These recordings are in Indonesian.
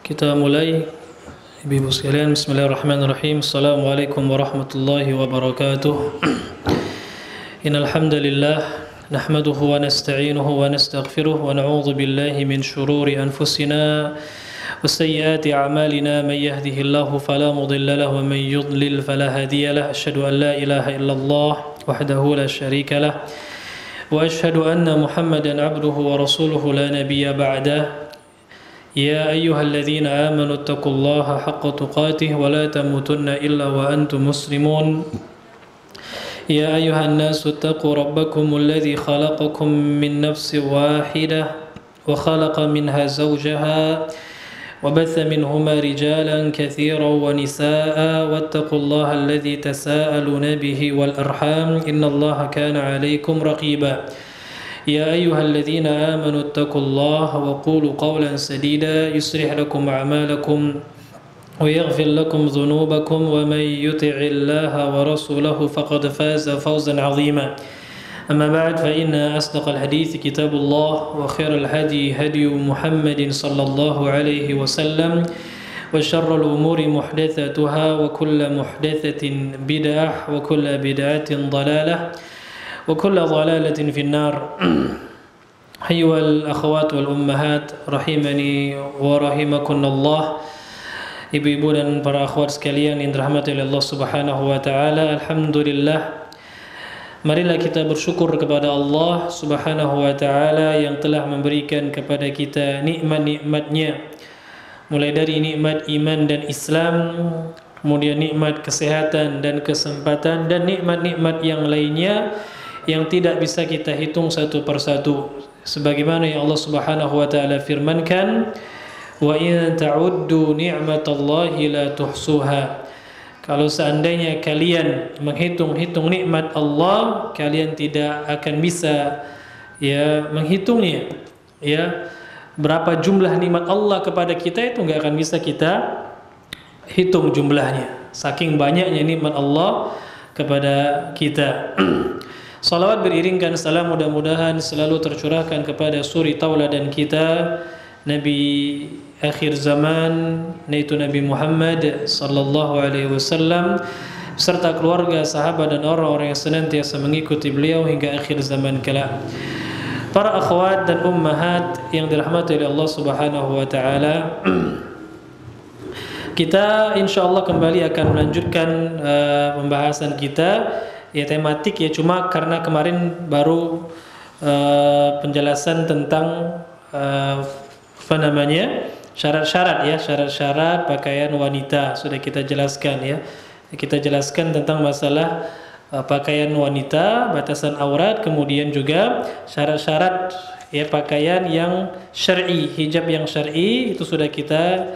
Kita mulai, Ibu sekalian. Bismillahirrahmanirrahim. Assalamualaikum warahmatullahi wabarakatuh. Innal hamdalillah nahmaduhu wa nasta'inuhu wa nastaghfiruh wa na'udzu billahi min shururi anfusina wa sayyiati a'malina. Man yahdihillahu fala mudilla lahu wa man yudlil fala hadiya lahu. Asyhadu an la ilaha illallah wahdahu la syarika lah wa asyhadu anna Muhammadan 'abduhu wa rasuluhu la nabiyya ba'dah. يا أيها الذين آمنوا اتقوا الله حق تقاته ولا تموتن إلا وأنتم مسلمون يا أيها الناس اتقوا ربكم الذي خلقكم من نفس واحدة وخلق منها زوجها وبث منهما رجالا كثيرا ونساء واتقوا الله الذي تساءلون به والأرحام إن الله كان عليكم رقيبا يا أيها الذين آمنوا اتقوا الله وقولوا قولا سديدا يصلح لكم أعمالكم ويغفر لكم ذنوبكم ومن يطع الله ورسوله فقد فاز فوزا عظيما أما بعد فإن أصدق الحديث كتاب الله وخير الهدي هدي محمد صلى الله عليه وسلم وشر الأمور محدثاتها وكل محدثة بدعة وكل بدعة ضلالة وكل ضلالة في النار. أيها الأخوات والأمهات rahimani wa rahimakumullah. Ibu-ibu dan para akhwat sekalian yang dirahmati oleh Allah Subhanahu wa taala, alhamdulillah, marilah kita bersyukur kepada Allah Subhanahu wa taala yang telah memberikan kepada kita nikmat-nikmatnya, mulai dari nikmat iman dan Islam, kemudian nikmat kesehatan dan kesempatan, dan nikmat-nikmat yang lainnya yang tidak bisa kita hitung satu persatu. Sebagaimana yang Allah Subhanahu wa taala firmankan, wa in ta'uddu ni'matallahi la tuhsuha. Kalau seandainya kalian menghitung-hitung nikmat Allah, kalian tidak akan bisa menghitungnya. Berapa jumlah nikmat Allah kepada kita itu enggak akan bisa kita hitung jumlahnya. Saking banyaknya nikmat Allah kepada kita. Salawat beriringkan salam mudah-mudahan selalu tercurahkan kepada suri tauladan kita, Nabi akhir zaman, yaitu Nabi Muhammad sallallahu alaihi wasallam, serta keluarga, sahabat dan orang-orang yang senantiasa mengikuti beliau hingga akhir zaman kelak. Para akhwat dan ummahat yang dirahmati oleh Allah Subhanahu wa taala, kita insyaallah kembali akan melanjutkan pembahasan kita tematik, cuma karena kemarin baru penjelasan tentang syarat-syarat pakaian wanita sudah kita jelaskan kita jelaskan tentang masalah pakaian wanita, batasan aurat, kemudian juga syarat-syarat pakaian yang syar'i, hijab yang syar'i itu sudah kita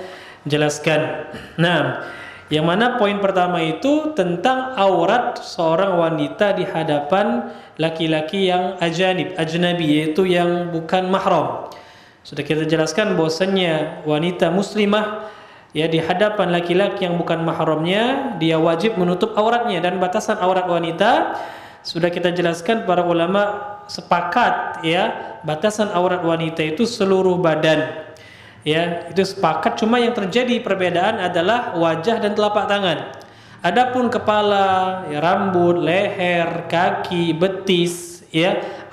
jelaskan. Nah, yang mana poin pertama itu tentang aurat seorang wanita di hadapan laki-laki yang ajnabi, yaitu yang bukan mahram. Sudah kita jelaskan bahwasannya wanita muslimah di hadapan laki-laki yang bukan mahramnya, dia wajib menutup auratnya, dan batasan aurat wanita sudah kita jelaskan, para ulama sepakat batasan aurat wanita itu seluruh badan. Itu sepakat, cuma yang terjadi perbedaan adalah wajah dan telapak tangan. Adapun kepala, rambut, leher, kaki, betis,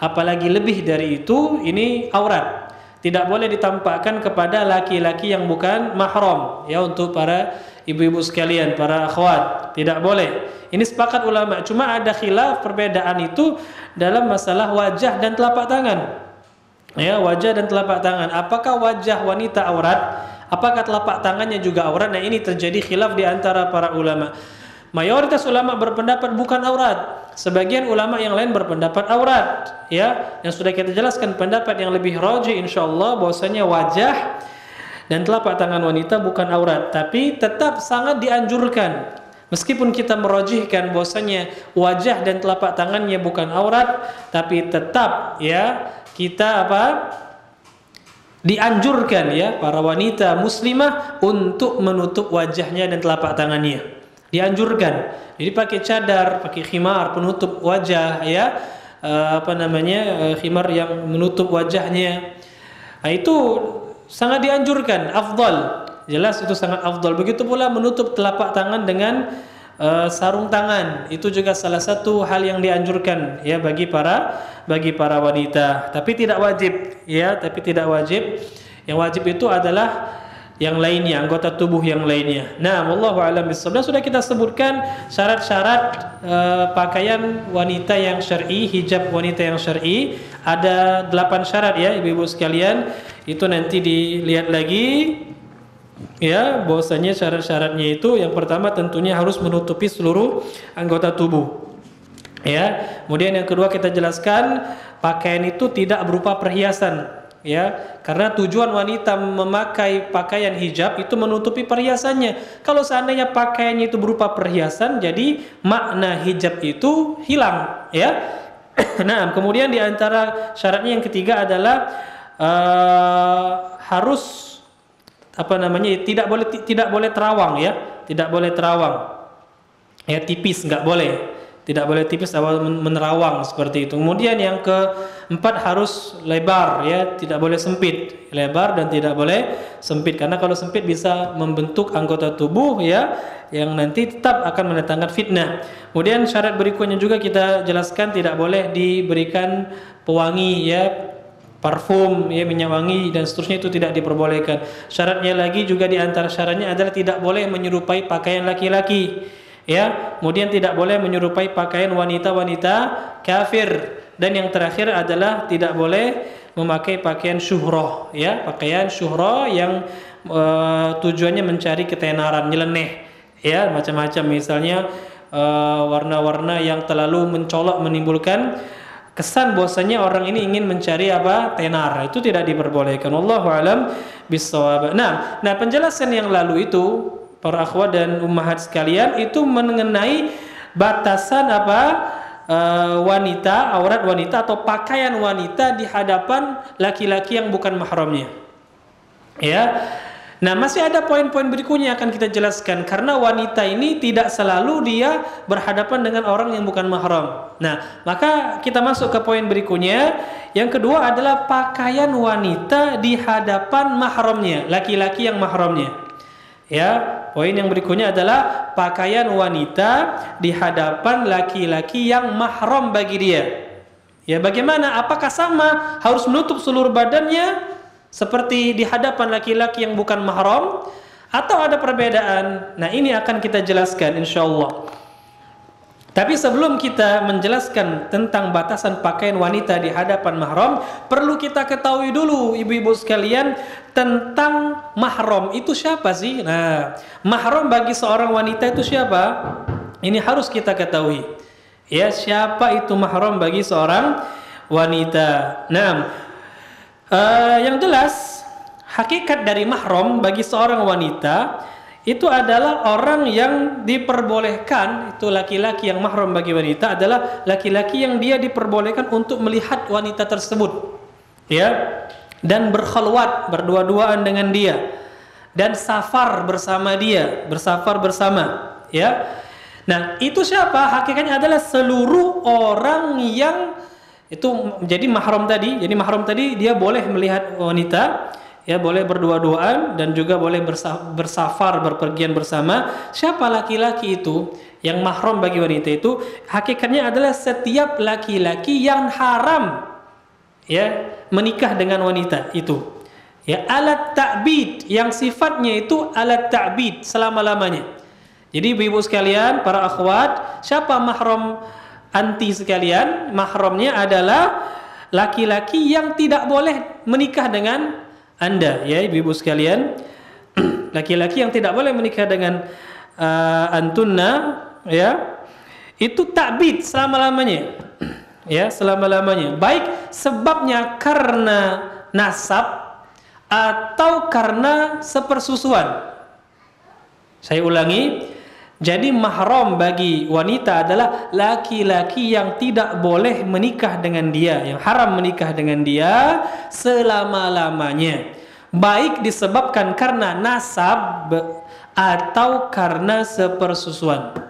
apalagi lebih dari itu, ini aurat. Tidak boleh ditampakkan kepada laki-laki yang bukan mahram. Untuk para ibu-ibu sekalian, para akhwat, tidak boleh. Ini sepakat ulama. Cuma ada khilaf, perbedaan itu dalam masalah wajah dan telapak tangan. Wajah dan telapak tangan. Apakah wajah wanita aurat? Apakah telapak tangannya juga aurat? Nah, ini terjadi khilaf di antara para ulama. Mayoritas ulama berpendapat bukan aurat. Sebagian ulama yang lain berpendapat aurat. Yang sudah kita jelaskan pendapat yang lebih rajih insyaallah bahwasanya wajah dan telapak tangan wanita bukan aurat, tapi tetap sangat dianjurkan. Meskipun kita merajihkan bahwasanya wajah dan telapak tangannya bukan aurat, tapi tetap kita dianjurkan para wanita muslimah untuk menutup wajahnya dan telapak tangannya. Dianjurkan. Jadi pakai cadar, pakai khimar penutup wajah, khimar yang menutup wajahnya. Nah, itu sangat dianjurkan, afdal. jelas itu sangat afdal. Begitu pula menutup telapak tangan dengan sarung tangan, itu juga salah satu hal yang dianjurkan ya bagi para wanita. Tapi tidak wajib ya, tapi tidak wajib. Yang wajib itu adalah yang lainnya, anggota tubuh yang lainnya. Nah, wallahu a'lam bishawab. Sudah kita sebutkan syarat-syarat pakaian wanita yang syar'i, hijab wanita yang syar'i. Ada 8 syarat ya, ibu-ibu sekalian. Itu nanti dilihat lagi. Ya, bahwasanya syarat-syaratnya itu yang pertama tentunya harus menutupi seluruh anggota tubuh. Ya, kemudian yang kedua kita jelaskan pakaian itu tidak berupa perhiasan. Ya, karena tujuan wanita memakai pakaian hijab itu menutupi perhiasannya. Kalau seandainya pakaiannya itu berupa perhiasan, jadi makna hijab itu hilang. Ya, nah kemudian di antara syaratnya yang ketiga adalah harus tidak boleh terawang ya, tidak boleh terawang ya, tipis nggak boleh, tidak boleh tipis atau menerawang seperti itu. Kemudian yang keempat harus lebar ya, tidak boleh sempit, lebar dan tidak boleh sempit, karena kalau sempit bisa membentuk anggota tubuh ya, yang nanti tetap akan mendatangkan fitnah. Kemudian syarat berikutnya juga kita jelaskan, tidak boleh diberikan pewangi ya, parfum ya, minyak wangi dan seterusnya, itu tidak diperbolehkan. Syaratnya lagi juga di antara syaratnya adalah tidak boleh menyerupai pakaian laki-laki ya. Kemudian tidak boleh menyerupai pakaian wanita-wanita kafir, dan yang terakhir adalah tidak boleh memakai pakaian syuhrah ya, pakaian syuhrah yang tujuannya mencari ketenaran, nyeleneh ya, macam-macam, misalnya warna-warna yang terlalu mencolok menimbulkan kesan bahwasanya orang ini ingin mencari tenar, itu tidak diperbolehkan. Wallahu a'lam bishawab. Nah, penjelasan yang lalu itu para akhwat dan ummahat sekalian itu mengenai batasan wanita, aurat wanita atau pakaian wanita di hadapan laki-laki yang bukan mahramnya. Ya. Nah, masih ada poin-poin berikutnya yang akan kita jelaskan, karena wanita ini tidak selalu dia berhadapan dengan orang yang bukan mahram. Nah, maka kita masuk ke poin berikutnya. Yang kedua adalah pakaian wanita di hadapan mahramnya, laki-laki yang mahramnya. Ya, poin yang berikutnya adalah pakaian wanita di hadapan laki-laki yang mahram bagi dia. Ya, bagaimana? Apakah sama harus menutup seluruh badannya seperti di hadapan laki-laki yang bukan mahram, atau ada perbedaan? Nah, ini akan kita jelaskan insyaallah. Tapi sebelum kita menjelaskan tentang batasan pakaian wanita di hadapan mahram, perlu kita ketahui dulu ibu-ibu sekalian tentang mahram itu siapa sih? Nah, mahram bagi seorang wanita itu siapa? Ini harus kita ketahui. Ya, siapa itu mahram bagi seorang wanita? Nah, yang jelas hakikat dari mahram bagi seorang wanita itu adalah orang yang diperbolehkan, itu laki-laki yang mahram bagi wanita adalah laki-laki yang dia diperbolehkan untuk melihat wanita tersebut ya, dan berkhalwat, berdua-duaan dengan dia, dan safar bersama dia, bersafar bersama ya. Nah, itu siapa? Hakikatnya adalah seluruh orang yang itu menjadi mahram tadi. Jadi mahram tadi dia boleh melihat wanita ya, boleh berdua-duaan dan juga boleh bersafar, berpergian bersama. Siapa laki-laki itu yang mahram bagi wanita itu? Hakikatnya adalah setiap laki-laki yang haram ya menikah dengan wanita itu. Ya, alat ta'bid, yang sifatnya itu alat ta'bid selama-lamanya. Jadi ibu-ibu sekalian, para akhwat, siapa mahram anti sekalian? Mahramnya adalah laki-laki yang tidak boleh menikah dengan Anda ya ibu-ibu sekalian. Laki-laki yang tidak boleh menikah dengan antunna ya, itu ta'bid selama-lamanya. Ya, selama-lamanya. Baik sebabnya karena nasab atau karena sepersusuan. Saya ulangi. Jadi mahram bagi wanita adalah laki-laki yang tidak boleh menikah dengan dia, yang haram menikah dengan dia selama-lamanya. Baik disebabkan karena nasab atau karena sepersusuan.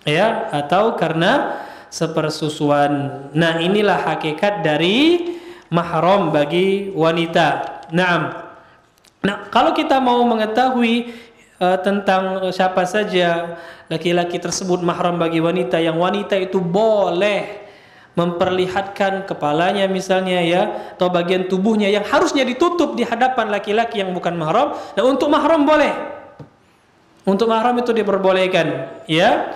Ya, atau karena sepersusuan. Nah, inilah hakikat dari mahram bagi wanita. Naam. Nah, kalau kita mau mengetahui tentang siapa saja laki-laki tersebut mahram bagi wanita, yang wanita itu boleh memperlihatkan kepalanya misalnya ya, atau bagian tubuhnya yang harusnya ditutup di hadapan laki-laki yang bukan mahram. Nah, untuk mahram boleh. Untuk mahram itu diperbolehkan, ya.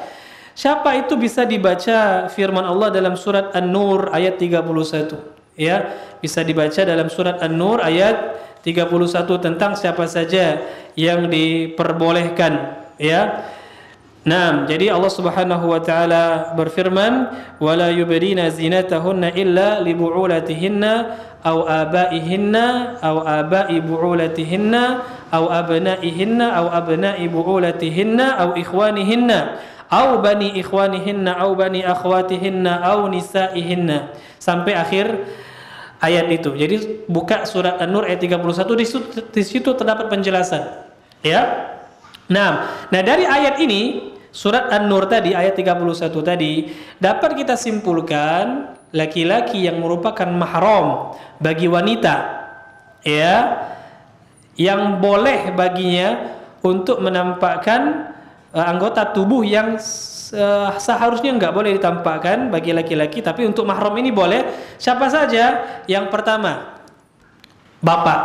Siapa itu bisa dibaca firman Allah dalam surat An-Nur ayat 31. Ya, bisa dibaca dalam surat An-Nur ayat 31 tentang siapa saja yang diperbolehkan, ya. Nah, jadi Allah Subhanahu wa taala berfirman, "Wala yubdina zinatahunna illa li bu'ulatihinna aw abaihinna aw abai bu'ulatihinna aw abnaihinna aw abnai bu'ulatihinna aw ikhwanihinna aw bani ikhwanihinna aw bani akhwatihinna aw nisaihinna." Sampai akhir ayat itu. Jadi buka surat An-Nur ayat 31, di situ terdapat penjelasan, ya. Nah, dari ayat ini, surat An-Nur tadi ayat 31 tadi, dapat kita simpulkan laki-laki yang merupakan mahram bagi wanita, ya, yang boleh baginya untuk menampakkan anggota tubuh yang seharusnya enggak boleh ditampakkan bagi laki-laki, tapi untuk mahram ini boleh. Siapa saja? Yang pertama, bapak,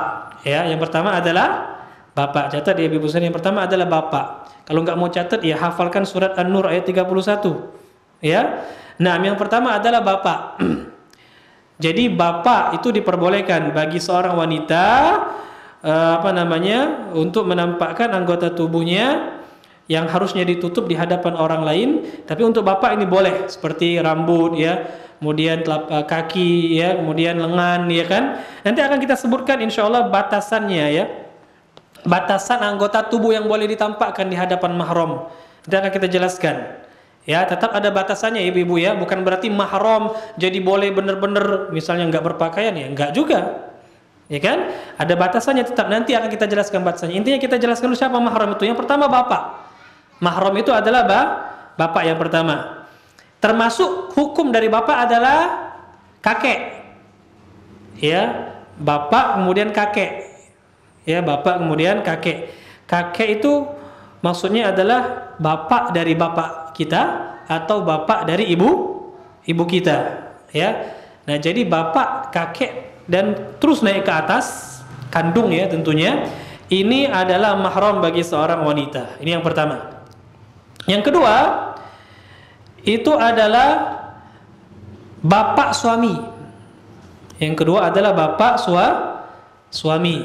ya. Yang pertama adalah bapak. Catat ya Ibu Sani, yang pertama adalah bapak. Kalau enggak mau catat ya hafalkan surat An-Nur ayat 31. Ya. Nah, yang pertama adalah bapak. Jadi bapak itu diperbolehkan bagi seorang wanita untuk menampakkan anggota tubuhnya yang harusnya ditutup di hadapan orang lain, tapi untuk bapak ini boleh, seperti rambut, ya, kemudian telapak kaki, ya, kemudian lengan, ya kan. Nanti akan kita sebutkan insyaallah batasannya, ya, batasan anggota tubuh yang boleh ditampakkan di hadapan mahram. Nanti akan kita jelaskan, ya. Tetap ada batasannya ibu-ibu, ya, bukan berarti mahram jadi boleh benar-benar misalnya nggak berpakaian, ya, nggak juga, ya kan. Ada batasannya tetap, nanti akan kita jelaskan batasannya. Intinya kita jelaskan dulu siapa mahram itu. Yang pertama bapak. Mahram itu adalah bapak yang pertama. Termasuk hukum dari bapak adalah kakek. Ya, bapak kemudian kakek. Ya, bapak kemudian kakek. Kakek itu maksudnya adalah bapak dari bapak kita atau bapak dari ibu kita, ya. Nah, jadi bapak, kakek dan terus naik ke atas, kandung, ya, tentunya. Ini adalah mahram bagi seorang wanita. Ini yang pertama. Yang kedua, itu adalah bapak suami. Yang kedua adalah bapak suami.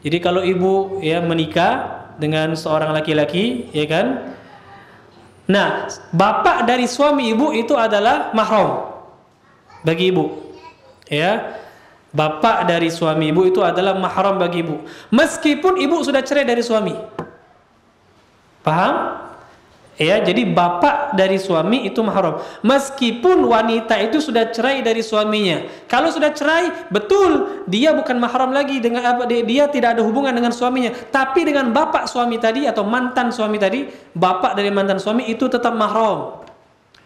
Jadi kalau ibu, ya, menikah dengan seorang laki-laki, ya kan. Nah, bapak dari suami ibu itu adalah mahram bagi ibu. Ya. Bapak dari suami ibu itu adalah mahram bagi ibu. Meskipun ibu sudah cerai dari suami. Paham? Ya, jadi bapak dari suami itu mahram. Meskipun wanita itu sudah cerai dari suaminya. Kalau sudah cerai, betul dia bukan mahram lagi dengan dia tidak ada hubungan dengan suaminya, tapi dengan bapak suami tadi atau mantan suami tadi, bapak dari mantan suami itu tetap mahram.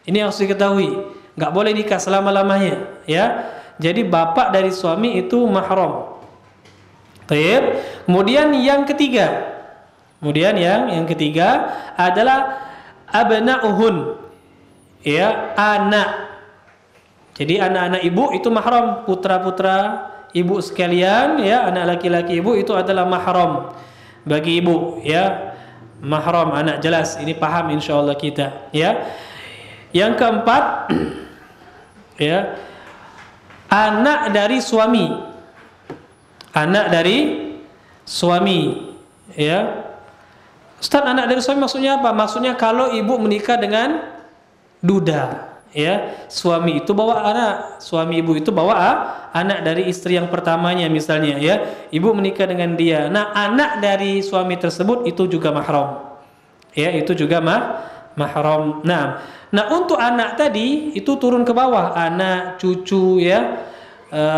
Ini harus diketahui. Enggak boleh nikah selama-lamanya, ya. Jadi bapak dari suami itu mahram. Baik. Kemudian yang ketiga. Yang ketiga adalah abna'uhun, ya, anak. Jadi anak-anak ibu itu mahram, putra-putra ibu sekalian, ya, anak laki-laki ibu itu adalah mahram bagi ibu, ya. Mahram anak, jelas ini paham insyaallah kita, ya. Yang keempat, ya, anak dari suami. Anak dari suami, ya. Ustaz, anak dari suami maksudnya apa? Maksudnya kalau ibu menikah dengan duda, ya, suami itu bawa anak, suami ibu itu bawa anak dari istri yang pertamanya misalnya, ya, ibu menikah dengan dia. Nah, anak dari suami tersebut itu juga mahram, ya, itu juga mahram. Nah, untuk anak tadi itu turun ke bawah, anak, cucu, ya,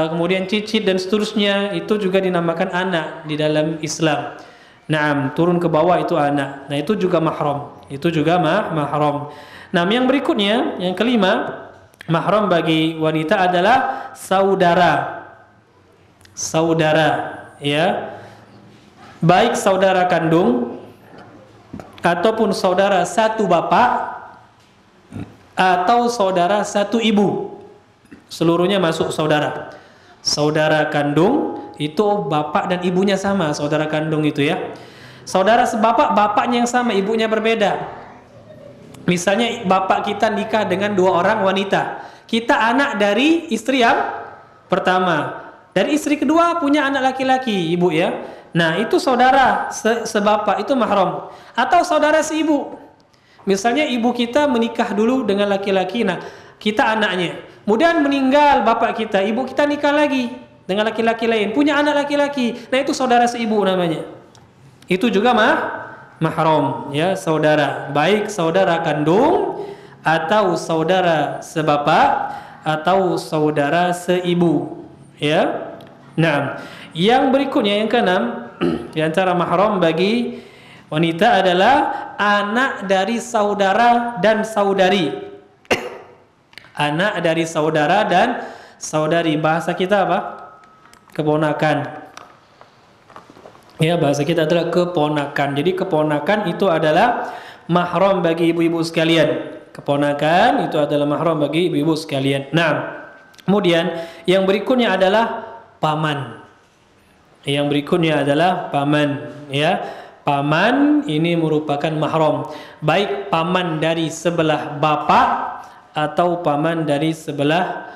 kemudian cicit dan seterusnya, itu juga dinamakan anak di dalam Islam. Nah, turun ke bawah itu anak. Nah, itu juga mahram. Itu juga mahram. Nah, yang berikutnya, yang kelima, mahram bagi wanita adalah saudara. Saudara, ya. baik saudara kandung ataupun saudara satu bapak atau saudara satu ibu, seluruhnya masuk saudara. Saudara kandung itu bapak dan ibunya sama, saudara kandung itu ya. Saudara sebapak, bapaknya yang sama, ibunya berbeda. Misalnya bapak kita nikah dengan 2 orang wanita, kita anak dari istri yang pertama, dari istri kedua punya anak laki-laki, ibu ya. Nah itu saudara sebapak, itu mahram. Atau saudara seibu, misalnya ibu kita menikah dulu dengan laki-laki, nah kita anaknya, kemudian meninggal bapak kita, ibu kita nikah lagi dengan laki-laki lain, punya anak laki-laki, nah itu saudara seibu namanya. Itu juga mahram ya, saudara, baik saudara kandung atau saudara sebapak atau saudara seibu ya. Nah, yang berikutnya yang keenam di antara mahram bagi wanita adalah anak dari saudara dan saudari. Anak dari saudara dan saudari, bahasa kita apa? Keponakan. Ya, bahasa kita adalah keponakan. Jadi keponakan itu adalah mahram bagi ibu-ibu sekalian. Keponakan itu adalah mahram bagi ibu-ibu sekalian. Nah, kemudian yang berikutnya adalah paman. Yang berikutnya adalah paman, ya. Paman ini merupakan mahram, baik paman dari sebelah bapak atau paman dari sebelah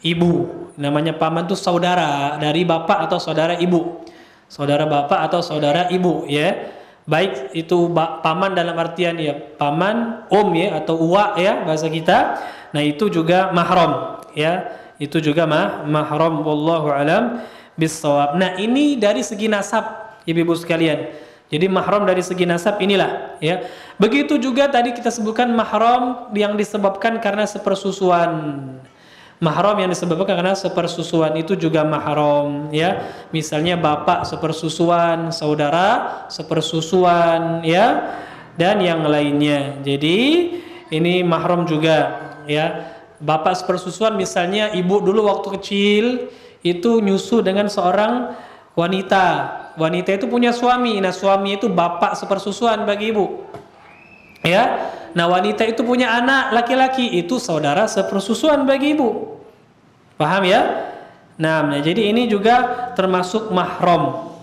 ibu. Namanya paman itu saudara dari bapak atau saudara ibu. Saudara bapak atau saudara ibu ya. Baik itu paman dalam artian ya paman ya atau uwa ya bahasa kita. Nah itu juga mahram ya. Itu juga mahram, wallahu alam bissawab. Nah ini dari segi nasab ibu-ibu sekalian. Jadi mahram dari segi nasab inilah ya. Begitu juga tadi kita sebutkan mahram yang disebabkan karena sepersusuan. Mahram yang disebabkan karena sepersusuan itu juga mahram ya. Misalnya bapak sepersusuan, saudara sepersusuan ya, dan yang lainnya. Jadi ini mahram juga ya. Bapak sepersusuan misalnya ibu dulu waktu kecil itu nyusu dengan seorang wanita. Wanita itu punya suami. Nah, suami itu bapak sepersusuan bagi ibu. Ya. Nah, wanita itu punya anak laki-laki, itu saudara sepersusuan bagi ibu. Paham ya? Nah, jadi ini juga termasuk mahram.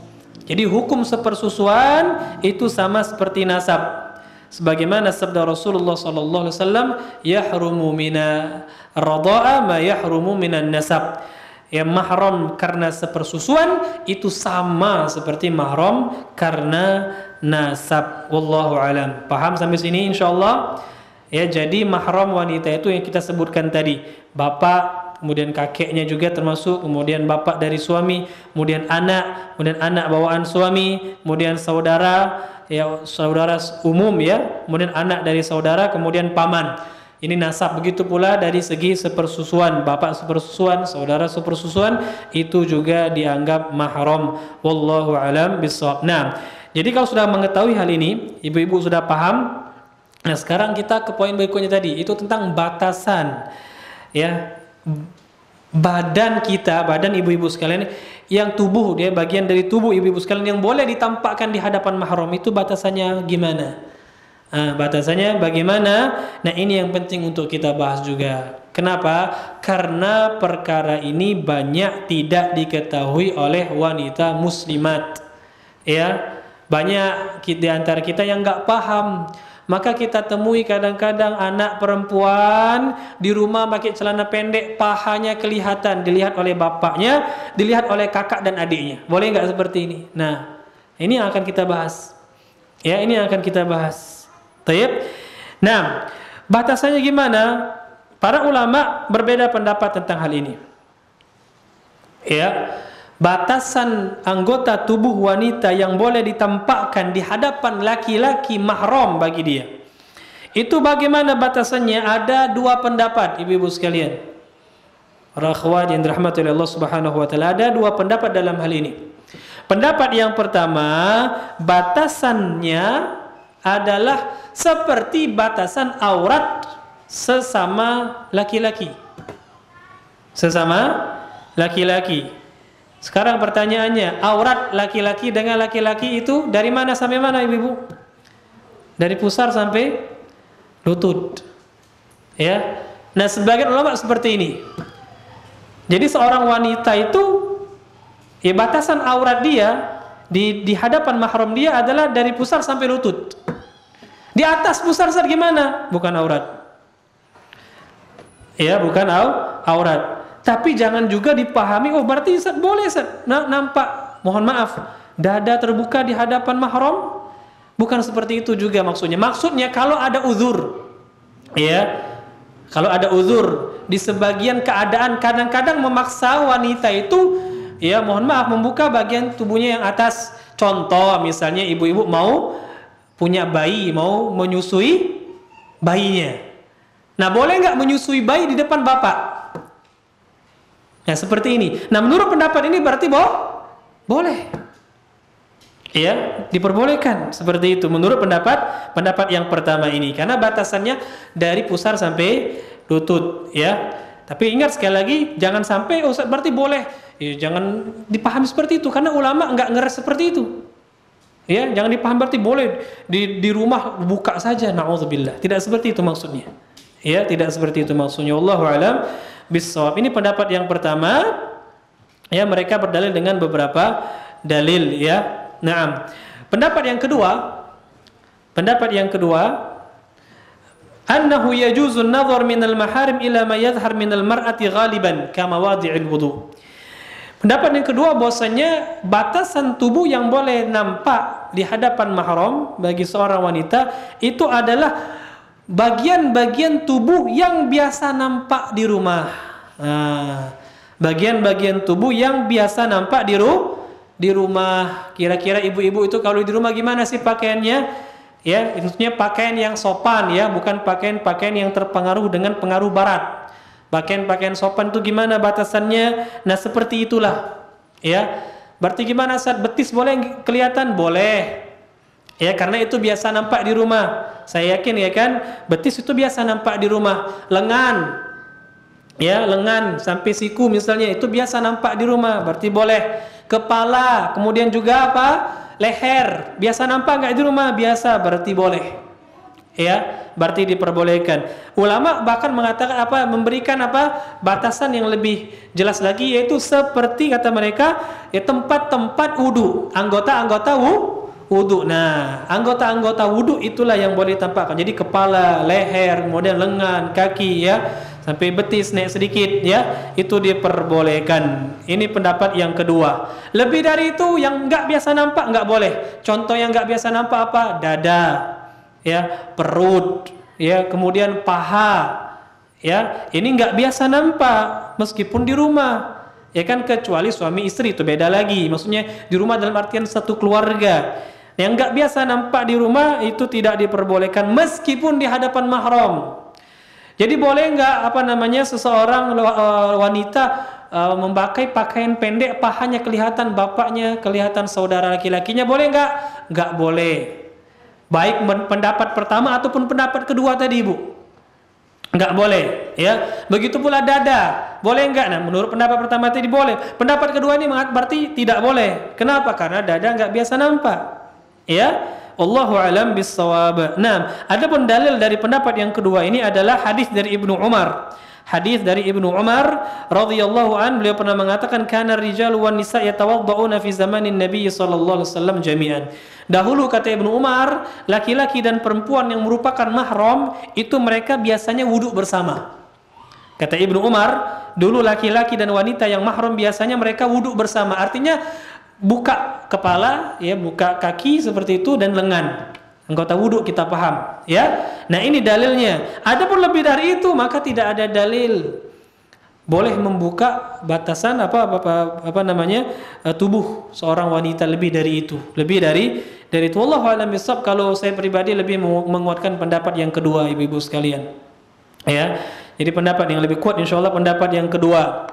Jadi hukum sepersusuan itu sama seperti nasab. Sebagaimana sabda Rasulullah sallallahu alaihi wasallam, yahrumu mina radha'a ma yahrumu minan nasab. Yang mahram karena sepersusuan itu sama seperti mahram karena nasab. Wallahu alam. Paham sampai sini insyaallah? Ya, jadi mahram wanita itu yang kita sebutkan tadi, bapak, kemudian kakeknya juga termasuk, kemudian bapak dari suami, kemudian anak bawaan suami, kemudian saudara, ya saudara umum ya, kemudian anak dari saudara, kemudian paman. Ini nasab. Begitu pula dari segi sepersusuan, bapak sepersusuan, saudara sepersusuan, itu juga dianggap mahram. Wallahu alam bissawab. Nah, jadi kalau sudah mengetahui hal ini, ibu-ibu sudah paham. Nah, sekarang kita ke poin berikutnya tadi, itu tentang batasan ya badan kita, badan ibu-ibu sekalian, yang tubuh dia bagian dari tubuh ibu-ibu sekalian yang boleh ditampakkan di hadapan mahram, itu batasannya gimana? Batasannya bagaimana? Nah, ini yang penting untuk kita bahas juga. Kenapa? Karena perkara ini banyak tidak diketahui oleh wanita muslimat. Ya, banyak di antara kita yang nggak paham. Maka kita temui kadang-kadang anak perempuan di rumah pakai celana pendek, pahanya kelihatan, dilihat oleh bapaknya, dilihat oleh kakak dan adiknya. Boleh nggak seperti ini? Nah, ini yang akan kita bahas. Ya, ini yang akan kita bahas. Taib. Nah, batasannya gimana? Para ulama berbeda pendapat tentang hal ini. Ya, batasan anggota tubuh wanita yang boleh ditampakkan di hadapan laki-laki mahram bagi dia. Itu bagaimana batasannya? Ada dua pendapat, ibu-ibu sekalian. Para akhwat yang dirahmati oleh Allah Subhanahu wa taala, ada dua pendapat dalam hal ini. Pendapat yang pertama, batasannya adalah seperti batasan aurat sesama laki-laki. Sesama laki-laki. Sekarang pertanyaannya, aurat laki-laki dengan laki-laki itu dari mana sampai mana ibu-ibu? Dari pusar sampai lutut. Ya. Nah, sebagian ulama seperti ini. Jadi seorang wanita itu ya batasan aurat dia di hadapan mahram dia adalah dari pusar sampai lutut. Di atas pusar gimana? Bukan aurat. Ya, bukan aurat. Tapi jangan juga dipahami, oh berarti boleh nampak, mohon maaf, dada terbuka di hadapan mahram. Bukan seperti itu juga maksudnya. Maksudnya kalau ada uzur, ya, kalau ada uzur di sebagian keadaan, kadang-kadang memaksa wanita itu, ya mohon maaf, membuka bagian tubuhnya yang atas. Contoh misalnya ibu-ibu mau punya bayi, mau menyusui bayinya. Nah, boleh nggak menyusui bayi di depan bapak? Ya seperti ini. Nah, menurut pendapat ini berarti boleh. Ya, diperbolehkan seperti itu menurut pendapat yang pertama ini, karena batasannya dari pusar sampai lutut, ya. Tapi ingat sekali lagi, jangan sampai berarti boleh. Ya, jangan dipahami seperti itu, karena ulama nggak ngeres seperti itu. Ya, jangan dipahami berarti boleh di rumah buka saja. Nauzubillah. Tidak seperti itu maksudnya. Ya, tidak seperti itu maksudnya. Wallahu a'lam bissawab. Ini pendapat yang pertama. Ya, mereka berdalil dengan beberapa dalil, ya. Naam. Pendapat yang kedua, annahu yajuzu an-nazar min al-maharim ila ma yadhhar min al-mar'ati ghaliban kama wadi'il wudu. Pendapat yang kedua bahwasanya batasan tubuh yang boleh nampak di hadapan mahram bagi seorang wanita itu adalah bagian-bagian tubuh yang biasa nampak di rumah. Bagian-bagian tubuh yang biasa nampak di rumah. Kira-kira ibu-ibu itu kalau di rumah gimana sih pakaiannya? Ya, maksudnya pakaian yang sopan, ya, bukan pakaian-pakaian yang terpengaruh dengan pengaruh barat. Pakaian-pakaian sopan itu gimana batasannya? Nah, seperti itulah. Ya. Berarti gimana saat betis boleh kelihatan? Boleh. Ya, karena itu biasa nampak di rumah. Saya yakin ya kan, betis itu biasa nampak di rumah. Lengan. Ya, lengan sampai siku misalnya itu biasa nampak di rumah, berarti boleh. Kepala, kemudian juga apa? Leher, biasa nampak nggak di rumah? Biasa, berarti boleh. Ya, berarti diperbolehkan. Ulama bahkan mengatakan apa? Memberikan apa? Batasan yang lebih jelas lagi, yaitu seperti kata mereka, ya tempat-tempat wudu, anggota-anggota wudu. Nah, anggota-anggota wudu itulah yang boleh ditampakkan. Jadi kepala, leher, kemudian lengan, kaki, ya, sampai betis naik sedikit, ya, itu diperbolehkan. Ini pendapat yang kedua. Lebih dari itu yang nggak biasa nampak nggak boleh. Contoh yang nggak biasa nampak apa? Dada, ya, perut, ya, kemudian paha, ya, ini nggak biasa nampak meskipun di rumah, ya kan, kecuali suami istri itu beda lagi. Maksudnya di rumah dalam artian satu keluarga. Yang nggak biasa nampak di rumah itu tidak diperbolehkan meskipun di hadapan mahram. Jadi boleh nggak seseorang wanita memakai pakaian pendek, pahanya kelihatan, bapaknya kelihatan, saudara laki-lakinya, boleh nggak? Nggak boleh. Baik pendapat pertama ataupun pendapat kedua tadi, Ibu. Nggak boleh, ya. Begitu pula dada, boleh nggak? Nah, menurut pendapat pertama tadi boleh. Pendapat kedua ini berarti tidak boleh. Kenapa? Karena dada nggak biasa nampak, ya. Allahu a'lam bissawab. Nah, adapun dalil dari pendapat yang kedua ini adalah hadis dari Ibnu Umar. Hadis dari Ibnu Umar radhiyallahu an, beliau pernah mengatakan kana rijalu wan nisa yatawadda'una fi zamanin Nabi sallallahu alaihi wasallam jami'an. Dahulu kata Ibnu Umar, laki-laki dan perempuan yang merupakan mahram itu mereka biasanya wudu bersama. Kata Ibnu Umar, dulu laki-laki dan wanita yang mahram biasanya mereka wudu bersama. Artinya buka kepala, ya, buka kaki seperti itu dan lengan. Anggota wudu kita paham, ya. Nah, ini dalilnya. Adapun lebih dari itu maka tidak ada dalil. Boleh membuka batasan tubuh seorang wanita lebih dari itu. Lebih dari itu. Wallahu a'lam bishawab. Kalau saya pribadi lebih menguatkan pendapat yang kedua, ibu-ibu sekalian. Ya. Jadi pendapat yang lebih kuat insyaallah pendapat yang kedua.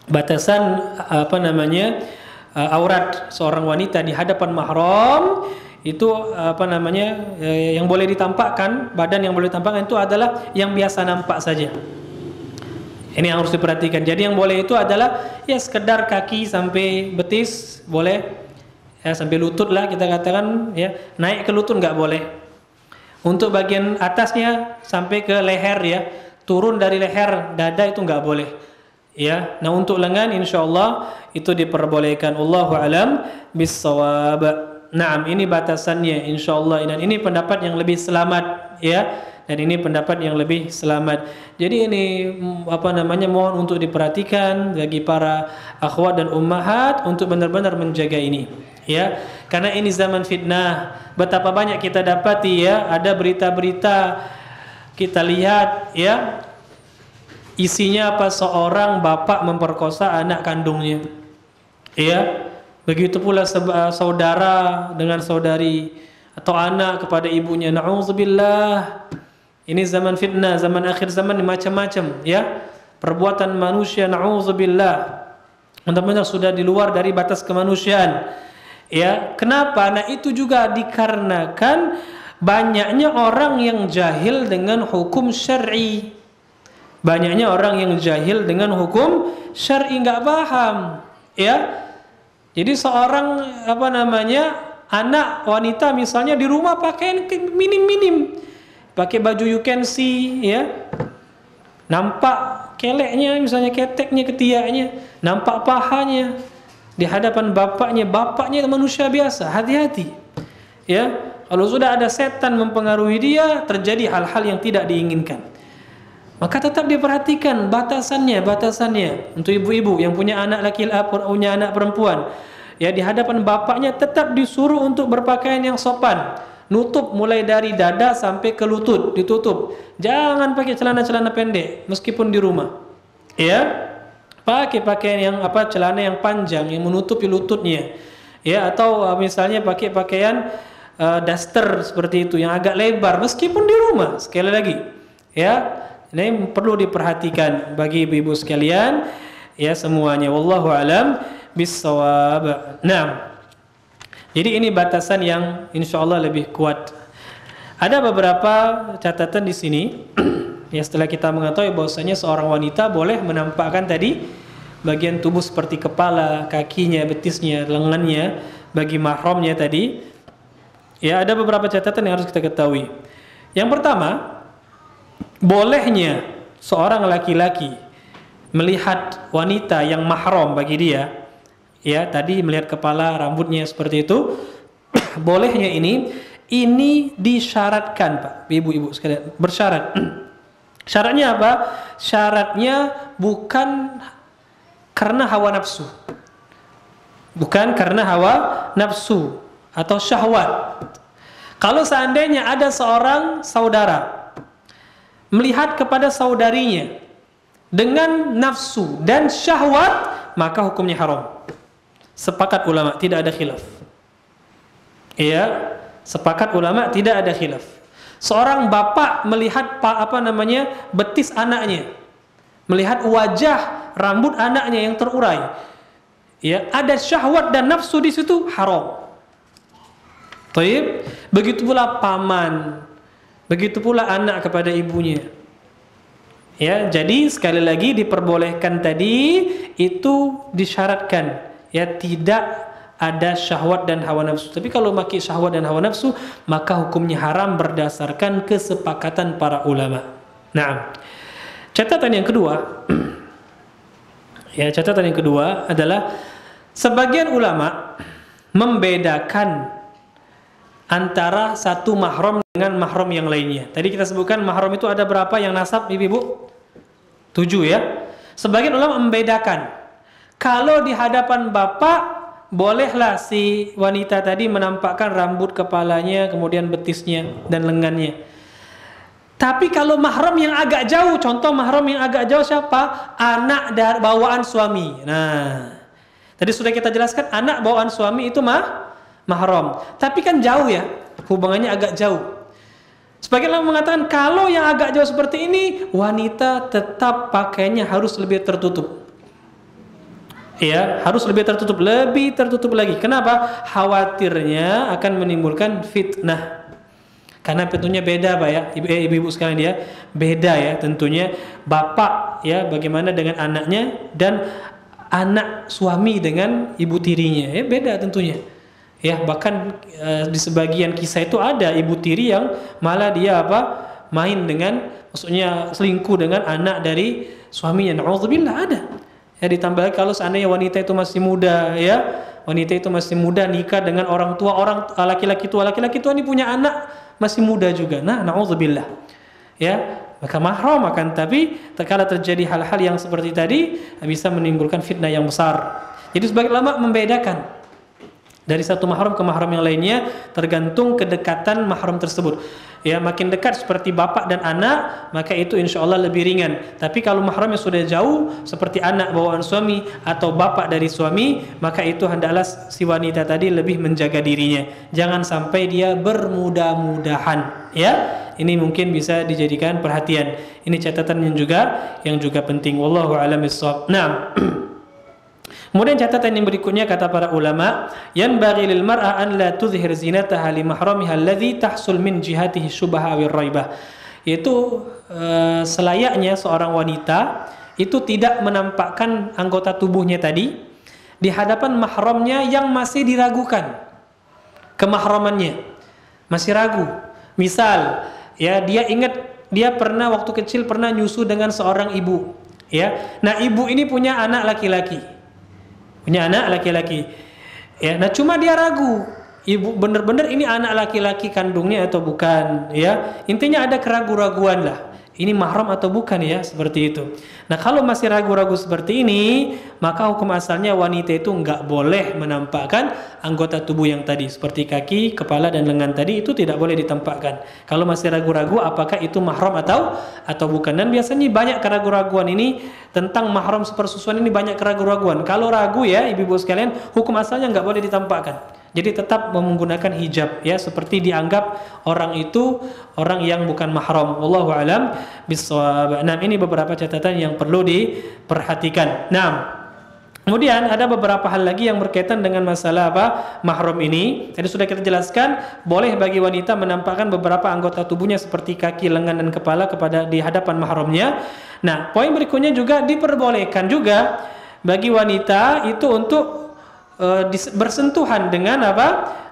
Batasan aurat seorang wanita di hadapan mahram itu yang boleh ditampakkan, badan yang boleh ditampakkan itu adalah yang biasa nampak saja. Ini yang harus diperhatikan. Jadi yang boleh itu adalah ya sekedar kaki sampai betis boleh, ya sampai lutut lah kita katakan, ya naik ke lutut nggak boleh. Untuk bagian atasnya sampai ke leher ya, turun dari leher dada itu nggak boleh. Ya, nah untuk lengan insya Allah itu diperbolehkan. Allahu alam bissawab. Naam, ini batasannya insya Allah, dan ini pendapat yang lebih selamat ya. Dan ini pendapat yang lebih selamat. Jadi ini mohon untuk diperhatikan bagi para akhwat dan ummahat untuk benar-benar menjaga ini ya. Karena ini zaman fitnah. Betapa banyak kita dapati ya, ada berita-berita kita lihat ya, isinya apa, seorang bapak memperkosa anak kandungnya. Ya. Begitu pula saudara dengan saudari atau anak kepada ibunya. Na'udzubillah. Ini zaman fitnah, zaman akhir zaman, macam-macam ya. Perbuatan manusia, na'udzubillah, benar-benar sudah di luar dari batas kemanusiaan. Ya, kenapa? Nah, itu juga dikarenakan banyaknya orang yang jahil dengan hukum syar'i. Banyaknya orang yang jahil dengan hukum syar'i, enggak paham, ya. Jadi seorang anak wanita misalnya di rumah pakaian minim-minim. Pakai baju you can see ya. Nampak keleknya, misalnya keteknya, ketiaknya, nampak pahanya di hadapan bapaknya. Bapaknya manusia biasa, hati-hati. Ya, kalau sudah ada setan mempengaruhi dia, terjadi hal-hal yang tidak diinginkan. Maka tetap diperhatikan batasannya. Untuk ibu-ibu yang punya anak laki-laki, punya anak perempuan, ya di hadapan bapaknya tetap disuruh untuk berpakaian yang sopan. Nutup mulai dari dada sampai ke lutut, ditutup. Jangan pakai celana-celana pendek meskipun di rumah. Ya. Pakai pakaian yang celana yang panjang yang menutupi lututnya. Ya, atau misalnya pakai pakaian daster seperti itu yang agak lebar meskipun di rumah. Sekali lagi, ya. Ini perlu diperhatikan bagi ibu-ibu sekalian, ya semuanya. Wallahu alam bissawab. Nah, jadi ini batasan yang insya Allah lebih kuat. Ada beberapa catatan di sini. Ya, setelah kita mengetahui bahwasanya seorang wanita boleh menampakkan tadi bagian tubuh seperti kepala, kakinya, betisnya, lengannya bagi mahramnya tadi. Ya, ada beberapa catatan yang harus kita ketahui. Yang pertama, bolehnya seorang laki-laki melihat wanita yang mahram bagi dia. Ya, tadi melihat kepala, rambutnya seperti itu. Bolehnya ini disyaratkan, Pak, ibu-ibu sekalian, bersyarat. Syaratnya apa? Syaratnya bukan karena hawa nafsu. Bukan karena hawa nafsu atau syahwat. Kalau seandainya ada seorang saudara melihat kepada saudarinya dengan nafsu dan syahwat, maka hukumnya haram. Sepakat ulama, tidak ada khilaf. Iya, sepakat ulama, tidak ada khilaf. Seorang bapak melihat betis anaknya, melihat wajah rambut anaknya yang terurai, ya, ada syahwat dan nafsu di situ, haram. Baik, begitu pula paman, begitu pula anak kepada ibunya. Ya, jadi sekali lagi diperbolehkan tadi itu disyaratkan. Ya, tidak ada syahwat dan hawa nafsu. Tapi kalau maki syahwat dan hawa nafsu, maka hukumnya haram berdasarkan kesepakatan para ulama. Nah, catatan yang kedua, ya, catatan yang kedua adalah sebagian ulama membedakan antara satu mahram dengan mahram yang lainnya. Tadi kita sebutkan mahram itu ada berapa yang nasab, ibu-ibu? 7 ya. Sebagian ulama membedakan. Kalau di hadapan bapak, bolehlah si wanita tadi menampakkan rambut kepalanya, kemudian betisnya dan lengannya. Tapi kalau mahram yang agak jauh, contoh mahram yang agak jauh siapa? Anak dari bawaan suami. Nah, tadi sudah kita jelaskan anak bawaan suami itu mahram. Tapi kan jauh ya, hubungannya agak jauh. Sebagian orang mengatakan kalau yang agak jauh seperti ini, wanita tetap pakaiannya harus lebih tertutup. Ya, harus lebih tertutup lagi. Kenapa? Khawatirnya akan menimbulkan fitnah. Karena tentunya beda Pak ya, ibu-ibu sekalian ya, beda ya tentunya bapak ya bagaimana dengan anaknya dan anak suami dengan ibu tirinya ya beda tentunya. Ya bahkan di sebagian kisah itu ada ibu tiri yang malah dia main dengan maksudnya selingkuh dengan anak dari suaminya. Na'udzubillah ada. Ya ditambah kalau seandainya wanita itu masih muda ya, wanita itu masih muda nikah dengan orang tua laki-laki tua ini punya anak masih muda juga. Nah, na'udzubillah. Ya, maka mahram akan tapi terkala terjadi hal-hal yang seperti tadi bisa menimbulkan fitnah yang besar. Jadi sebagai ulama membedakan dari satu mahram ke mahram yang lainnya tergantung kedekatan mahram tersebut. Ya, makin dekat seperti bapak dan anak, maka itu insya Allah lebih ringan. Tapi kalau mahramnya sudah jauh seperti anak bawaan suami atau bapak dari suami, maka itu hendaklah si wanita tadi lebih menjaga dirinya. Jangan sampai dia bermudah-mudahan. Ya, ini mungkin bisa dijadikan perhatian. Ini catatan yang juga penting. Wallahu a'lam bishawab. Nah. Kemudian catatan yang berikutnya kata para ulama, yanbaghi lil mar'a an la tuzhir zinataha li mahramiha alladhi tahsul min jihatihi syubha aw raibah. Yaitu selayaknya seorang wanita itu tidak menampakkan anggota tubuhnya tadi di hadapan mahramnya yang masih diragukan kemahramannya. Masih ragu. Misal, ya dia ingat dia pernah waktu kecil pernah nyusu dengan seorang ibu, ya. Nah, ibu ini punya anak laki-laki. Ya, nah cuma dia ragu, ibu benar-benar ini anak laki-laki kandungnya atau bukan, ya. Intinya ada keraguan-raguan lah. Ini mahram atau bukan ya, seperti itu. Nah, kalau masih ragu-ragu seperti ini, maka hukum asalnya wanita itu enggak boleh menampakkan anggota tubuh yang tadi seperti kaki, kepala dan lengan tadi itu tidak boleh ditampakkan. Kalau masih ragu-ragu apakah itu mahram atau bukan. Dan biasanya banyak keraguan-raguan ini tentang mahram sepersusuan ini banyak keraguan-raguan. Kalau ragu ya ibu-ibu sekalian, hukum asalnya enggak boleh ditampakkan. Jadi tetap menggunakan hijab ya seperti dianggap orang itu orang yang bukan mahram. Wallahu alam bishawab. Nah, ini beberapa catatan yang perlu diperhatikan. Nah, kemudian ada beberapa hal lagi yang berkaitan dengan masalah mahram ini. Tadi sudah kita jelaskan, boleh bagi wanita menampakkan beberapa anggota tubuhnya seperti kaki, lengan dan kepala di hadapan mahramnya. Nah, poin berikutnya juga diperbolehkan juga bagi wanita itu untuk bersentuhan dengan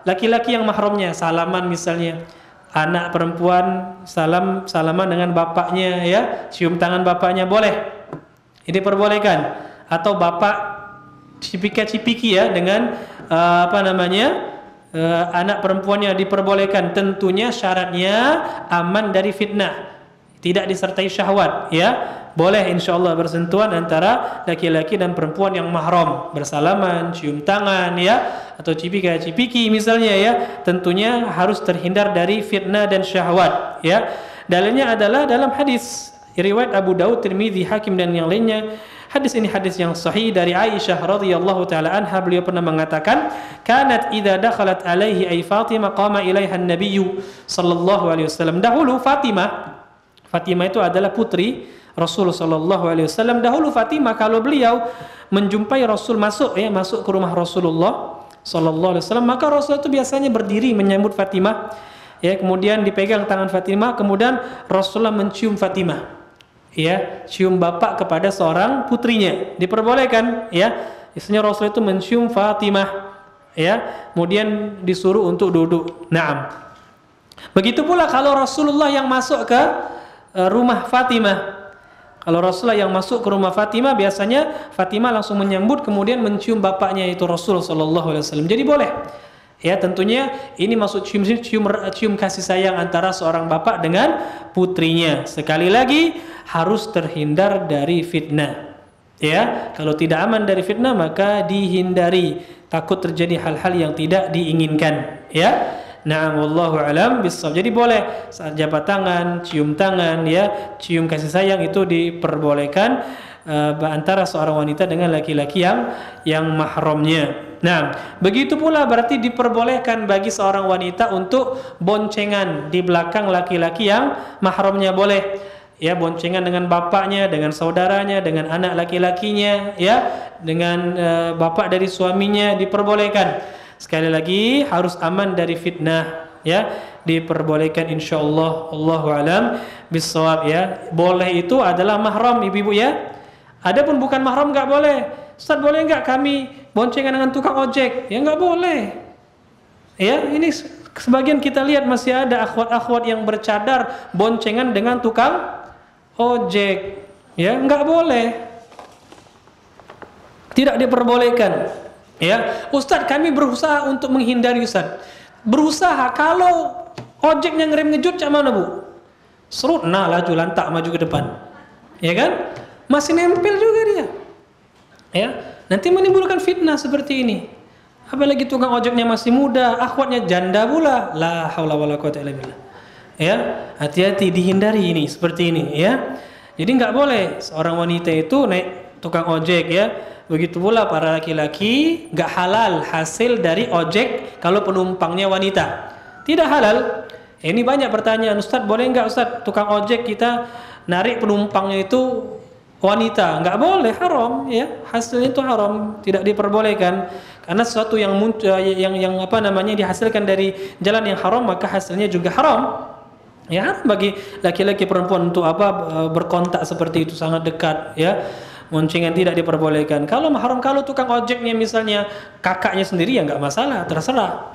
laki-laki yang mahramnya, salaman misalnya, anak perempuan salaman dengan bapaknya ya, cium tangan bapaknya boleh, ini diperbolehkan. Atau bapak cipika-cipiki ya dengan anak perempuannya diperbolehkan. Tentunya syaratnya aman dari fitnah, tidak disertai syahwat ya. Boleh insyaallah bersentuhan antara laki-laki dan perempuan yang mahram, bersalaman, cium tangan ya, atau cipika-cipiki misalnya ya. Tentunya harus terhindar dari fitnah dan syahwat ya. Dalilnya adalah dalam hadis riwayat Abu Daud, Tirmidzi, Hakim dan yang lainnya. Hadis ini hadis yang sahih dari Aisyah radhiyallahu taala anha, beliau pernah mengatakan, "Kanat idza dakhalat alaihi ay Fatimah qama ilaiha an-nabiyyu sallallahu alaihi wasallam." Dahulu Fatimah itu adalah putri Rasul sallallahu alaihi wasallam. Dahulu Fatimah kalau beliau menjumpai Rasul masuk ke rumah Rasulullah sallallahu alaihi wasallam, maka Rasul itu biasanya berdiri menyambut Fatimah. Ya, kemudian dipegang tangan Fatimah, kemudian Rasulullah mencium Fatimah. Ya, cium bapak kepada seorang putrinya diperbolehkan ya. Biasanya Rasul itu mencium Fatimah ya, kemudian disuruh untuk duduk. Naam. Begitu pula kalau Rasulullah yang masuk ke rumah Fatimah. Kalau Rasulullah yang masuk ke rumah Fatimah, biasanya Fatimah langsung menyambut kemudian mencium bapaknya itu Rasul sallallahu alaihi wasallam. Jadi boleh. Ya, tentunya ini maksud cium kasih sayang antara seorang bapak dengan putrinya. Sekali lagi harus terhindar dari fitnah. Ya, kalau tidak aman dari fitnah maka dihindari, takut terjadi hal-hal yang tidak diinginkan, ya. Nah, wallahu alam bishawab. Jadi boleh saat jabat tangan, cium tangan ya, cium kasih sayang itu diperbolehkan antara seorang wanita dengan laki-laki yang mahramnya. Nah, begitu pula berarti diperbolehkan bagi seorang wanita untuk boncengan di belakang laki-laki yang mahramnya, boleh. Ya, boncengan dengan bapaknya, dengan saudaranya, dengan anak laki-lakinya ya, dengan bapak dari suaminya diperbolehkan. Sekali lagi harus aman dari fitnah ya, diperbolehkan insyaallah. Allahu alam bissawab ya. Boleh itu adalah mahram ibu-ibu ya. Adapun bukan mahram enggak boleh. Ustaz, boleh enggak kami boncengan dengan tukang ojek? Ya enggak boleh. Ya, ini sebagian kita lihat masih ada akhwat-akhwat yang bercadar boncengan dengan tukang ojek. Ya, enggak boleh. Tidak diperbolehkan. Ya, Ustaz, kami berusaha untuk menghindari Ustaz. Berusaha, kalau ojeknya ngerem ngejut cak mana bu? Serut, nah laju lantak maju ke depan. Ya kan? Masih nempel juga dia. Ya, nanti menimbulkan fitnah seperti ini. Apalagi tukang ojeknya masih muda, akhwatnya janda pula. La haula wala quwata illa billah. Ya, hati-hati, dihindari ini seperti ini ya. Jadi nggak boleh seorang wanita itu naik tukang ojek ya. Begitu pula para laki-laki, nggak halal hasil dari ojek kalau penumpangnya wanita. Tidak halal. Ini banyak pertanyaan, Ustaz, boleh nggak Ustaz tukang ojek kita narik penumpangnya itu wanita? Nggak boleh, haram ya. Hasilnya itu haram, tidak diperbolehkan. Karena sesuatu yang yang apa namanya dihasilkan dari jalan yang haram, maka hasilnya juga haram. Ya, bagi laki-laki perempuan untuk apa berkontak seperti itu sangat dekat ya. Boncengan tidak diperbolehkan. Kalau mahram, kalau tukang ojeknya misalnya kakaknya sendiri ya nggak masalah, terserah.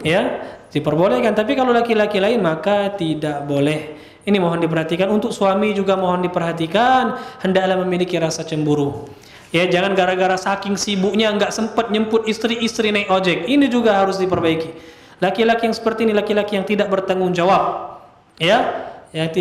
Ya, diperbolehkan. Tapi kalau laki-laki lain maka tidak boleh. Ini mohon diperhatikan. Untuk suami juga mohon diperhatikan. Hendaklah memiliki rasa cemburu. Ya, jangan gara-gara saking sibuknya nggak sempat nyemput istri-istri naik ojek. Ini juga harus diperbaiki. Laki-laki yang seperti ini laki-laki yang tidak bertanggung jawab. Ya, yang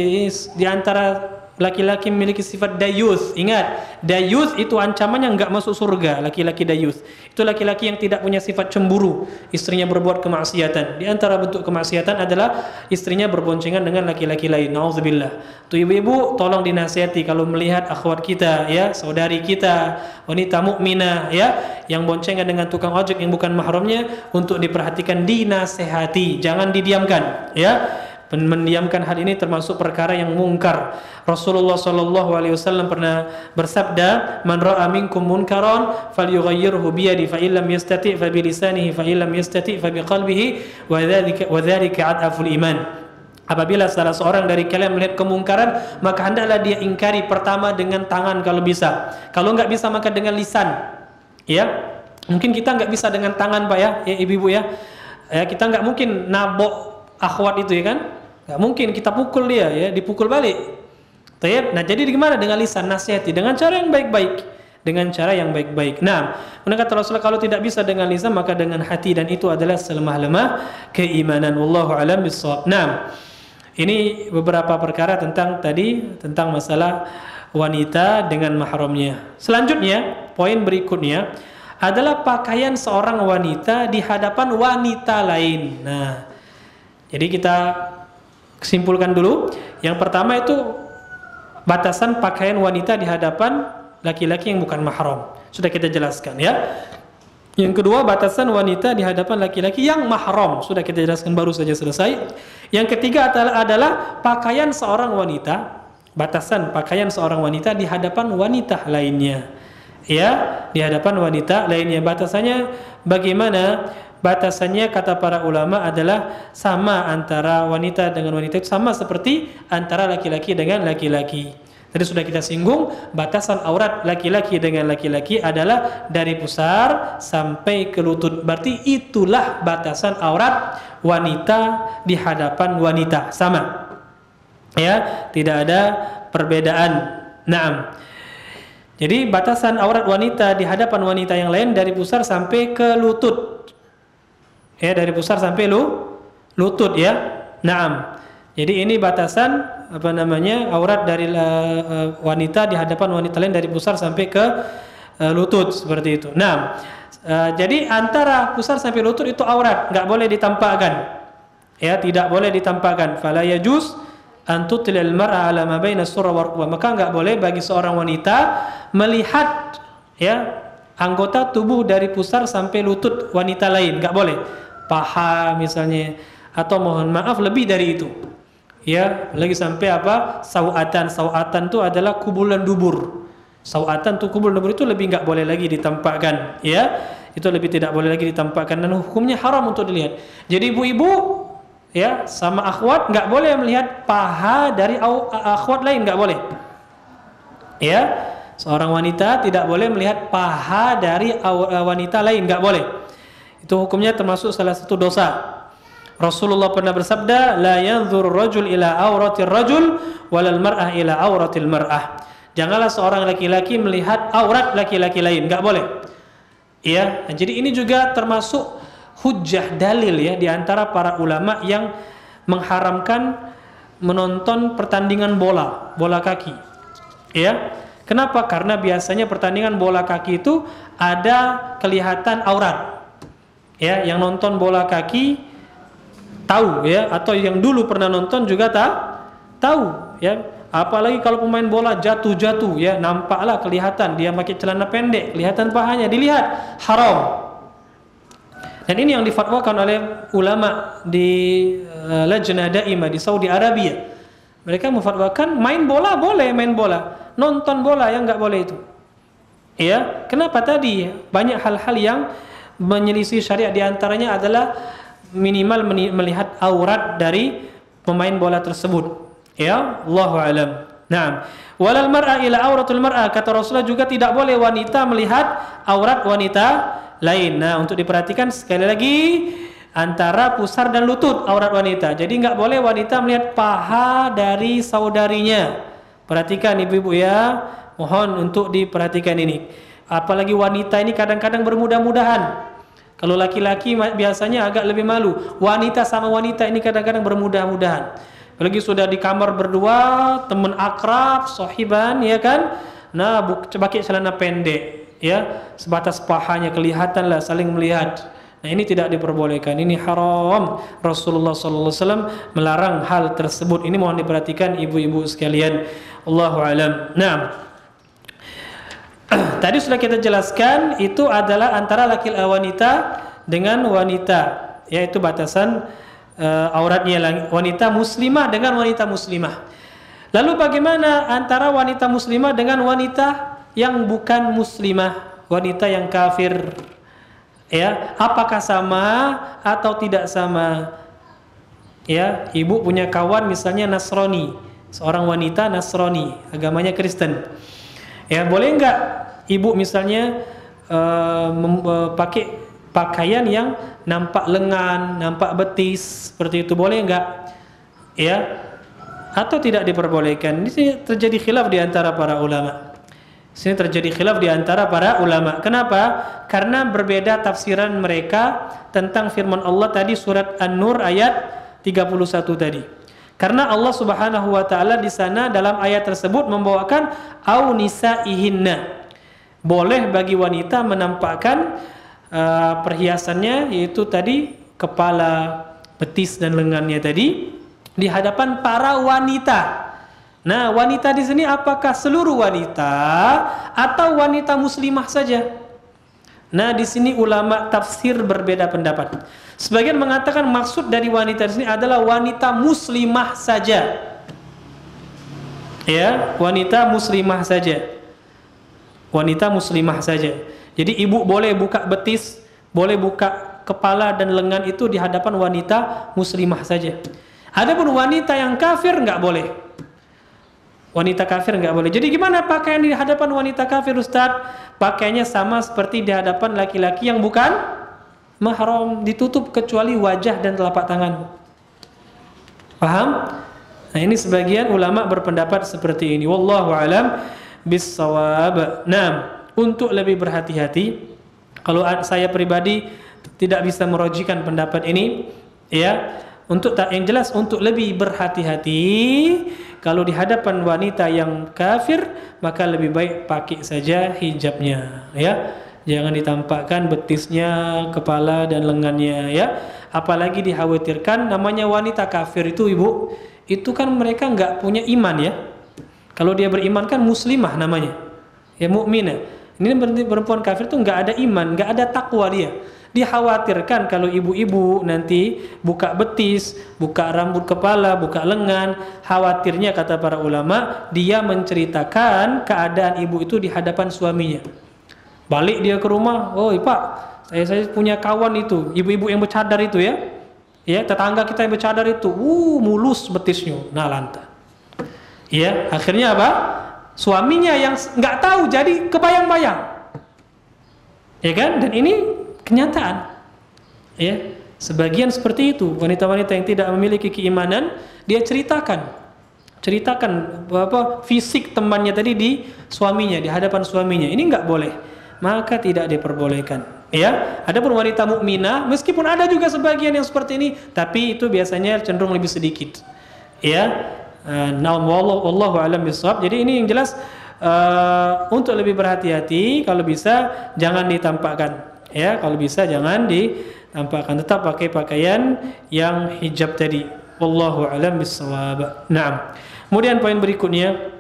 di antara laki-laki memiliki sifat dayuth. Ingat, dayuth itu ancamannya enggak masuk surga. Laki-laki dayuth itu laki-laki yang tidak punya sifat cemburu istrinya berbuat kemaksiatan. Di antara bentuk kemaksiatan adalah istrinya berboncengan dengan laki-laki lain. Nauzubillah. Tuh ibu-ibu tolong dinasihati kalau melihat akhwat kita ya, saudari kita, wanita mukminah ya, yang boncengan dengan tukang ojek yang bukan mahramnya, untuk diperhatikan, dinasihati, jangan didiamkan ya. Mendiamkan hal ini termasuk perkara yang mungkar. Rasulullah sallallahu alaihi wasallam pernah bersabda, "Man ra'a minkum munkaran falyughayyirhu bi yadihi, fa illam yastati' fa bi lisanihi, fa illam yastati' fa bi qalbihi, wa dzalika adhaful iman." Apabila salah seorang dari kalian melihat kemungkaran, maka hendaklah dia ingkari pertama dengan tangan kalau bisa. Kalau enggak bisa maka dengan lisan. Ya. Mungkin kita enggak bisa dengan tangan, Pak ya, ibu-ibu ya. Ya, kita enggak mungkin nabok akhwat itu ya kan? Nggak mungkin kita pukul dia ya, dipukul balik. Nah, jadi gimana? Dengan lisan, nasihati dengan cara yang baik-baik, dengan cara yang baik-baik. Nah, kata Rasulullah, kalau tidak bisa dengan lisan maka dengan hati, dan itu adalah selemah-lemah keimanan. Wallahu a'lam bishawab. Nah, ini beberapa perkara tentang masalah wanita dengan mahramnya. Selanjutnya, poin berikutnya adalah pakaian seorang wanita di hadapan wanita lain. Nah, jadi kita simpulkan dulu. Yang pertama itu batasan pakaian wanita di hadapan laki-laki yang bukan mahram. Sudah kita jelaskan ya. Yang kedua, batasan wanita di hadapan laki-laki yang mahram. Sudah kita jelaskan, baru saja selesai. Yang ketiga adalah pakaian seorang wanita, batasan pakaian seorang wanita di hadapan wanita lainnya. Ya, di hadapan wanita lainnya. Batasannya bagaimana? Batasannya kata para ulama adalah sama antara wanita dengan wanita, itu sama seperti antara laki-laki dengan laki-laki. Tadi sudah kita singgung, batasan aurat laki-laki dengan laki-laki adalah dari pusar sampai ke lutut. Berarti itulah batasan aurat wanita di hadapan wanita, sama. Ya, tidak ada perbedaan. Naam. Jadi batasan aurat wanita di hadapan wanita yang lain dari pusar sampai ke lutut. Ya, dari pusar sampai lutut ya. Naam. Jadi ini batasan aurat dari wanita di hadapan wanita lain dari pusar sampai ke lutut, seperti itu. Nah, jadi antara pusar sampai lutut itu aurat, nggak boleh ditampakkan. Ya, tidak boleh ditampakkan. Fala yajuz an tutlil mar'a ala ma baina as-surra wa rukbah. Maka nggak boleh bagi seorang wanita melihat ya anggota tubuh dari pusar sampai lutut wanita lain, nggak boleh. Paha misalnya, atau mohon maaf lebih dari itu. Ya, lagi sampai sawatan. Sawatan itu adalah kubulan dubur. Sawatan itu kubulan dubur, itu lebih nggak boleh lagi ditampakkan. Ya, itu lebih tidak boleh lagi ditampakkan dan hukumnya haram untuk dilihat. Jadi ibu-ibu ya, sama akhwat nggak boleh melihat paha dari akhwat lain, nggak boleh. Ya, seorang wanita tidak boleh melihat paha dari wanita lain, nggak boleh. Itu hukumnya termasuk salah satu dosa. Rasulullah pernah bersabda, la yanzur rajul ila auratir rajul walal mar'ah ila auratil mar'ah. Janganlah seorang laki-laki melihat aurat laki-laki lain, nggak boleh. Ya, jadi ini juga termasuk hujjah, dalil ya di antara para ulama yang mengharamkan menonton pertandingan bola kaki. Ya. Kenapa? Karena biasanya pertandingan bola kaki itu ada kelihatan aurat. Ya, yang nonton bola kaki tahu ya, atau yang dulu pernah nonton juga tahu ya. Apalagi kalau pemain bola jatuh ya, nampaklah kelihatan dia pakai celana pendek, kelihatan pahanya, dilihat, haram. Dan ini yang difatwakan oleh ulama di Lajnah Daimah di Saudi Arabia. Mereka memfatwakan main bola boleh, main bola, nonton bola yang nggak boleh itu. Ya, kenapa tadi? Banyak hal-hal yang menyelisih syariat, diantaranya adalah minimal melihat aurat dari pemain bola tersebut. Ya, Allahu a'lam. Naam. Walal mar'a ila auratul mar'a, kata Rasulullah juga tidak boleh wanita melihat aurat wanita lain. Nah, untuk diperhatikan sekali lagi antara pusar dan lutut aurat wanita. Jadi nggak boleh wanita melihat paha dari saudarinya. Perhatikan ibu-ibu ya, mohon untuk diperhatikan ini. Apalagi wanita ini kadang-kadang bermudah-mudahan. Kalau laki-laki biasanya agak lebih malu. Wanita sama wanita ini kadang-kadang bermudah-mudahan. Apalagi sudah di kamar berdua, teman akrab, sahiban, ya kan? Nah, pakai celana pendek, ya, sebatas pahanya kelihatan lah, saling melihat. Nah, ini tidak diperbolehkan. Ini haram. Rasulullah SAW melarang hal tersebut. Ini mohon diperhatikan ibu-ibu sekalian. Allahu a'lam. Nah. Tadi sudah kita jelaskan itu adalah antara laki-laki wanita dengan wanita, yaitu batasan auratnya wanita muslimah dengan wanita muslimah. Lalu bagaimana antara wanita muslimah dengan wanita yang bukan muslimah, wanita yang kafir? Ya, apakah sama atau tidak sama? Ya, ibu punya kawan misalnya Nasrani, seorang wanita Nasrani, agamanya Kristen. Ya, boleh enggak ibu misalnya pakai pakaian yang nampak lengan, nampak betis, seperti itu, boleh enggak? Ya, atau tidak diperbolehkan? Di sini terjadi khilaf di antara para ulama. Sini terjadi khilaf di antara para ulama. Kenapa? Karena berbeda tafsiran mereka tentang firman Allah tadi surat An-Nur ayat 31 tadi. Karena Allah Subhanahu wa taala di sana dalam ayat tersebut membawakan au nisaihinna. Boleh bagi wanita menampakkan perhiasannya, yaitu tadi kepala, betis dan lengannya tadi di hadapan para wanita. Nah, wanita di sini apakah seluruh wanita atau wanita muslimah saja? Nah, di sini ulama tafsir berbeda pendapat. Sebagian mengatakan maksud dari wanita di sini adalah wanita muslimah saja. Ya, wanita muslimah saja. Wanita muslimah saja. Jadi ibu boleh buka betis, boleh buka kepala dan lengan itu di hadapan wanita muslimah saja. Adapun wanita yang kafir enggak boleh. Wanita kafir enggak boleh. Jadi gimana pakaian di hadapan wanita kafir, Ustaz? Pakaiannya sama seperti di hadapan laki-laki yang bukan mahram, ditutup kecuali wajah dan telapak tangan. Paham? Nah, ini sebagian ulama berpendapat seperti ini. Wallahu alam bis-shawab. Nah, untuk lebih berhati-hati, kalau saya pribadi tidak bisa merojikan pendapat ini, ya. Untuk yang jelas untuk lebih berhati-hati, kalau di hadapan wanita yang kafir, maka lebih baik pakai saja hijabnya, ya. Jangan ditampakkan betisnya, kepala dan lengannya, ya. Apalagi dikhawatirkan namanya wanita kafir itu, Ibu, itu kan mereka enggak punya iman, ya. Kalau dia beriman kan muslimah namanya, ya, mukminah. Ini perempuan kafir itu enggak ada iman, enggak ada takwa dia. Dikhawatirkan kalau ibu-ibu nanti buka betis, buka rambut kepala, buka lengan, khawatirnya kata para ulama dia menceritakan keadaan ibu itu di hadapan suaminya. Balik dia ke rumah, oh Pak, saya punya kawan itu, ibu-ibu yang bercadar itu, ya. Ya, tetangga kita yang bercadar itu, mulus betisnya, nah lantah. Ya, akhirnya apa? Suaminya yang nggak tahu jadi kebayang-bayang. Ya kan? Dan ini kenyataan. Ya, sebagian seperti itu, wanita-wanita yang tidak memiliki keimanan, dia ceritakan apa fisik temannya tadi di suaminya, di hadapan suaminya. Ini nggak boleh, maka tidak diperbolehkan. Ya, adapun wanita mukminah, meskipun ada juga sebagian yang seperti ini, tapi itu biasanya cenderung lebih sedikit. Ya, wallahu a'lam bishawab. Jadi ini yang jelas, untuk lebih berhati-hati, kalau bisa jangan ditampakkan. Ya, kalau bisa jangan ditampakkan, tetap pakai pakaian yang hijab tadi. Wallahu a'lam bishawab. Naam. Kemudian poin berikutnya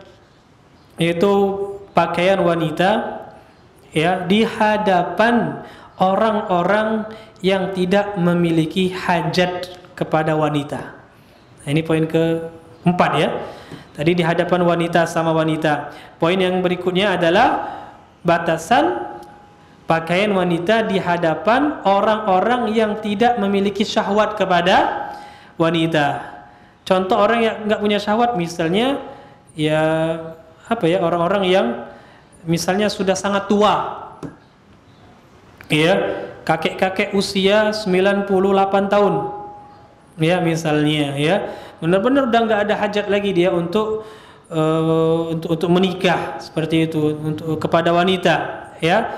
yaitu pakaian wanita ya di hadapan orang-orang yang tidak memiliki hajat kepada wanita. Nah, ini poin keempat ya. Tadi di hadapan wanita sama wanita. Poin yang berikutnya adalah batasan pakaian wanita di hadapan orang-orang yang tidak memiliki syahwat kepada wanita. Contoh orang yang nggak punya syahwat, misalnya ya apa ya, orang-orang yang misalnya sudah sangat tua. Ya, kakek-kakek usia 98 tahun. Ya, misalnya ya, benar-benar udah nggak ada hajat lagi dia untuk menikah seperti itu untuk kepada wanita, ya.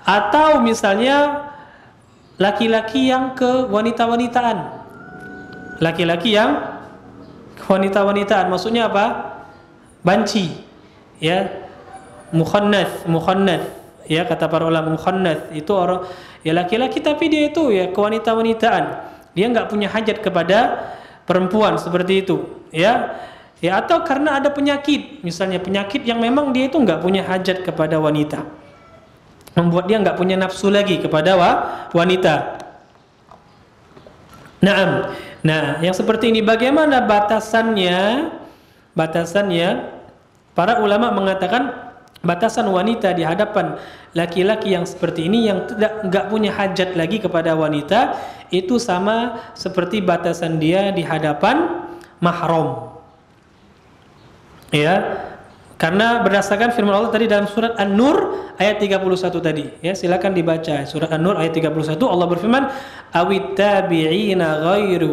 Atau misalnya laki-laki yang ke wanita-wanitaan. Laki-laki yang ke wanita-wanitaan, maksudnya apa? Banci. Ya. Mukhannats. Ya, kata para ulama, mukhannats itu orang ya laki-laki tapi dia itu ya kewanita-wanitaan. Dia nggak punya hajat kepada perempuan seperti itu, ya. Ya, atau karena ada penyakit, misalnya penyakit yang memang dia itu nggak punya hajat kepada wanita, membuat dia nggak punya nafsu lagi kepada wanita. Nah, yang seperti ini bagaimana batasannya? Para ulama mengatakan batasan wanita di hadapan laki-laki yang seperti ini yang nggak punya hajat lagi kepada wanita itu sama seperti batasan dia di hadapan mahram. Ya, karena berdasarkan firman Allah tadi dalam surat An-Nur ayat 31 tadi, ya silakan dibaca surat An-Nur ayat 31. Allah berfirman, "Awit tabi'ina ghairi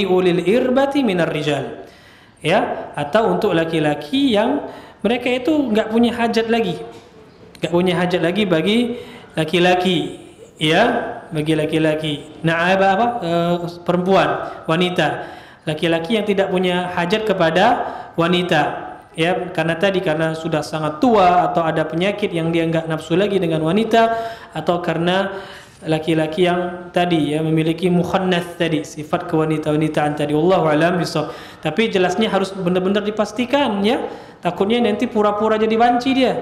ulil irbati minar rijal." Ya, atau untuk laki-laki yang mereka itu nggak punya hajat lagi bagi laki-laki, ya, bagi laki-laki. Nah, perempuan, wanita, laki-laki yang tidak punya hajat kepada wanita, ya, karena sudah sangat tua atau ada penyakit yang dia nggak nafsu lagi dengan wanita, atau karena laki-laki yang tadi ya memiliki mukhannats tadi, sifat kewanita-wanitaan tadi. Wallahu a'lam bishawab. Tapi jelasnya harus benar-benar dipastikan, ya. Takutnya nanti pura-pura jadi banci dia.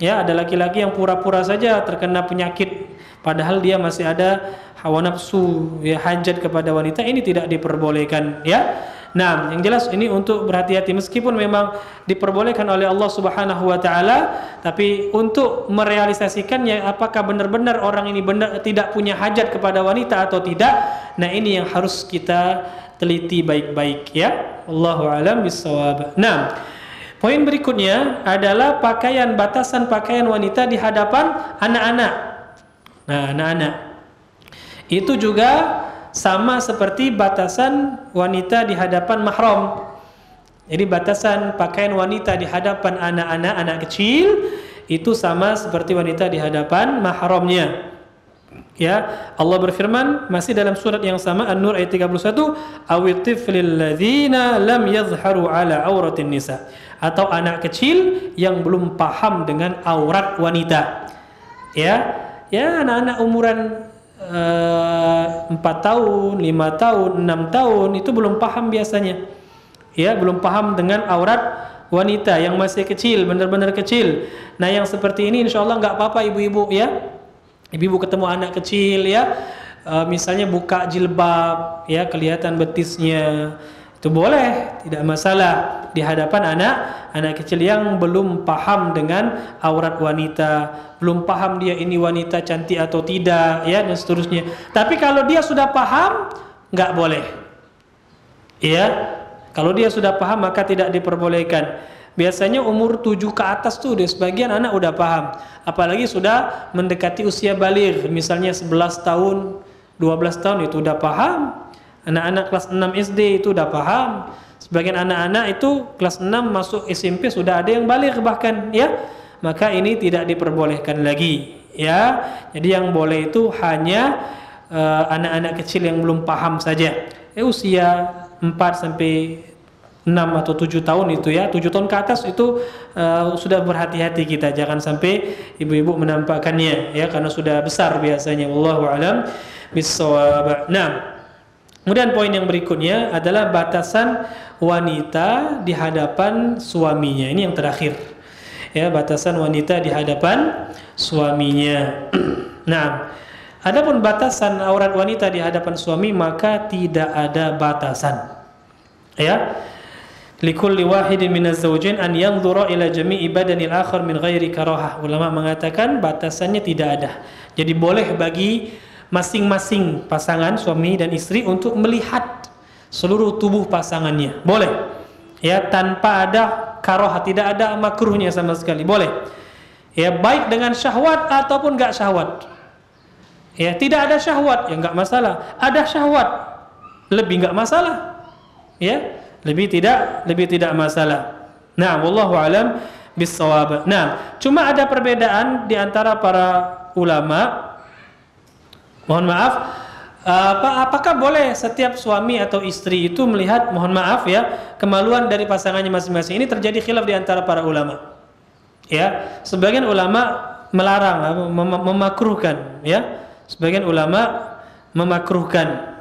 Ya, ada laki-laki yang pura-pura saja terkena penyakit padahal dia masih ada hawa nafsu, ya, hajat kepada wanita. Ini tidak diperbolehkan, ya. Nah, yang jelas ini untuk berhati-hati, meskipun memang diperbolehkan oleh Allah Subhanahu wa taala, tapi untuk merealisasikannya apakah benar-benar orang ini tidak punya hajat kepada wanita atau tidak. Nah, ini yang harus kita teliti baik-baik, ya. Wallahu a'lam bishawab. Nah, poin berikutnya adalah batasan pakaian wanita di hadapan anak-anak. Nah, anak-anak itu juga sama seperti batasan wanita di hadapan mahram. Jadi batasan pakaian wanita di hadapan anak kecil itu sama seperti wanita di hadapan mahramnya. Ya, Allah berfirman masih dalam surat yang sama An-Nur ayat 31, "Awitiflil ladzina lam yadhharu ala auratin nisa." Atau anak kecil yang belum paham dengan aurat wanita. Ya, anak-anak umuran 4 tahun, 5 tahun, 6 tahun itu belum paham biasanya. Ya, belum paham dengan aurat wanita yang masih kecil, benar-benar kecil. Nah, yang seperti ini insyaallah nggak apa-apa ibu-ibu, ya. Ibu-ibu ketemu anak kecil, ya, misalnya buka jilbab, ya, kelihatan betisnya, itu boleh, tidak masalah di hadapan anak kecil yang belum paham dengan aurat wanita, belum paham dia ini wanita cantik atau tidak, ya, dan seterusnya. Tapi kalau dia sudah paham, nggak boleh. Ya, kalau dia sudah paham maka tidak diperbolehkan. Biasanya umur 7 ke atas tuh deh, sebagian anak udah paham. Apalagi sudah mendekati usia baligh, misalnya 11 tahun, 12 tahun itu udah paham. Anak-anak kelas 6 SD itu udah paham. Sebagian anak-anak itu kelas 6 masuk SMP sudah ada yang baligh bahkan, ya. Maka ini tidak diperbolehkan lagi, ya. Jadi yang boleh itu hanya anak-anak kecil yang belum paham saja. Usia 4 sampai 6 atau 7 tahun itu, ya, 7 tahun ke atas itu sudah berhati-hati kita, jangan sampai ibu-ibu menampakkannya, ya, karena sudah besar biasanya. Wallahu a'lam bissawab. Nah, kemudian poin yang berikutnya adalah batasan wanita di hadapan suaminya. Ini yang terakhir, ya, batasan wanita di hadapan suaminya. Nah, adapun batasan aurat wanita di hadapan suami maka tidak ada batasan, ya. Likulli wahidin minaz zawjain an yanzura ila jami'i badanil akhar min ghairi karahah. Ulama mengatakan batasannya tidak ada. Jadi boleh bagi masing-masing pasangan suami dan istri untuk melihat seluruh tubuh pasangannya. Boleh. Ya, tanpa ada karahah, tidak ada makruhnya sama sekali. Boleh. Ya, baik dengan syahwat ataupun enggak syahwat. Ya, tidak ada syahwat, ya enggak masalah. Ada syahwat, lebih enggak masalah. Ya, lebih tidak masalah. Nah, wallahu alam bissawab. Nah, cuma ada perbedaan di antara para ulama. Mohon maaf, apakah boleh setiap suami atau istri itu melihat, mohon maaf ya, kemaluan dari pasangannya masing-masing? Ini terjadi khilaf di antara para ulama. Ya, sebagian ulama melarang, memakruhkan, ya. Sebagian ulama memakruhkan.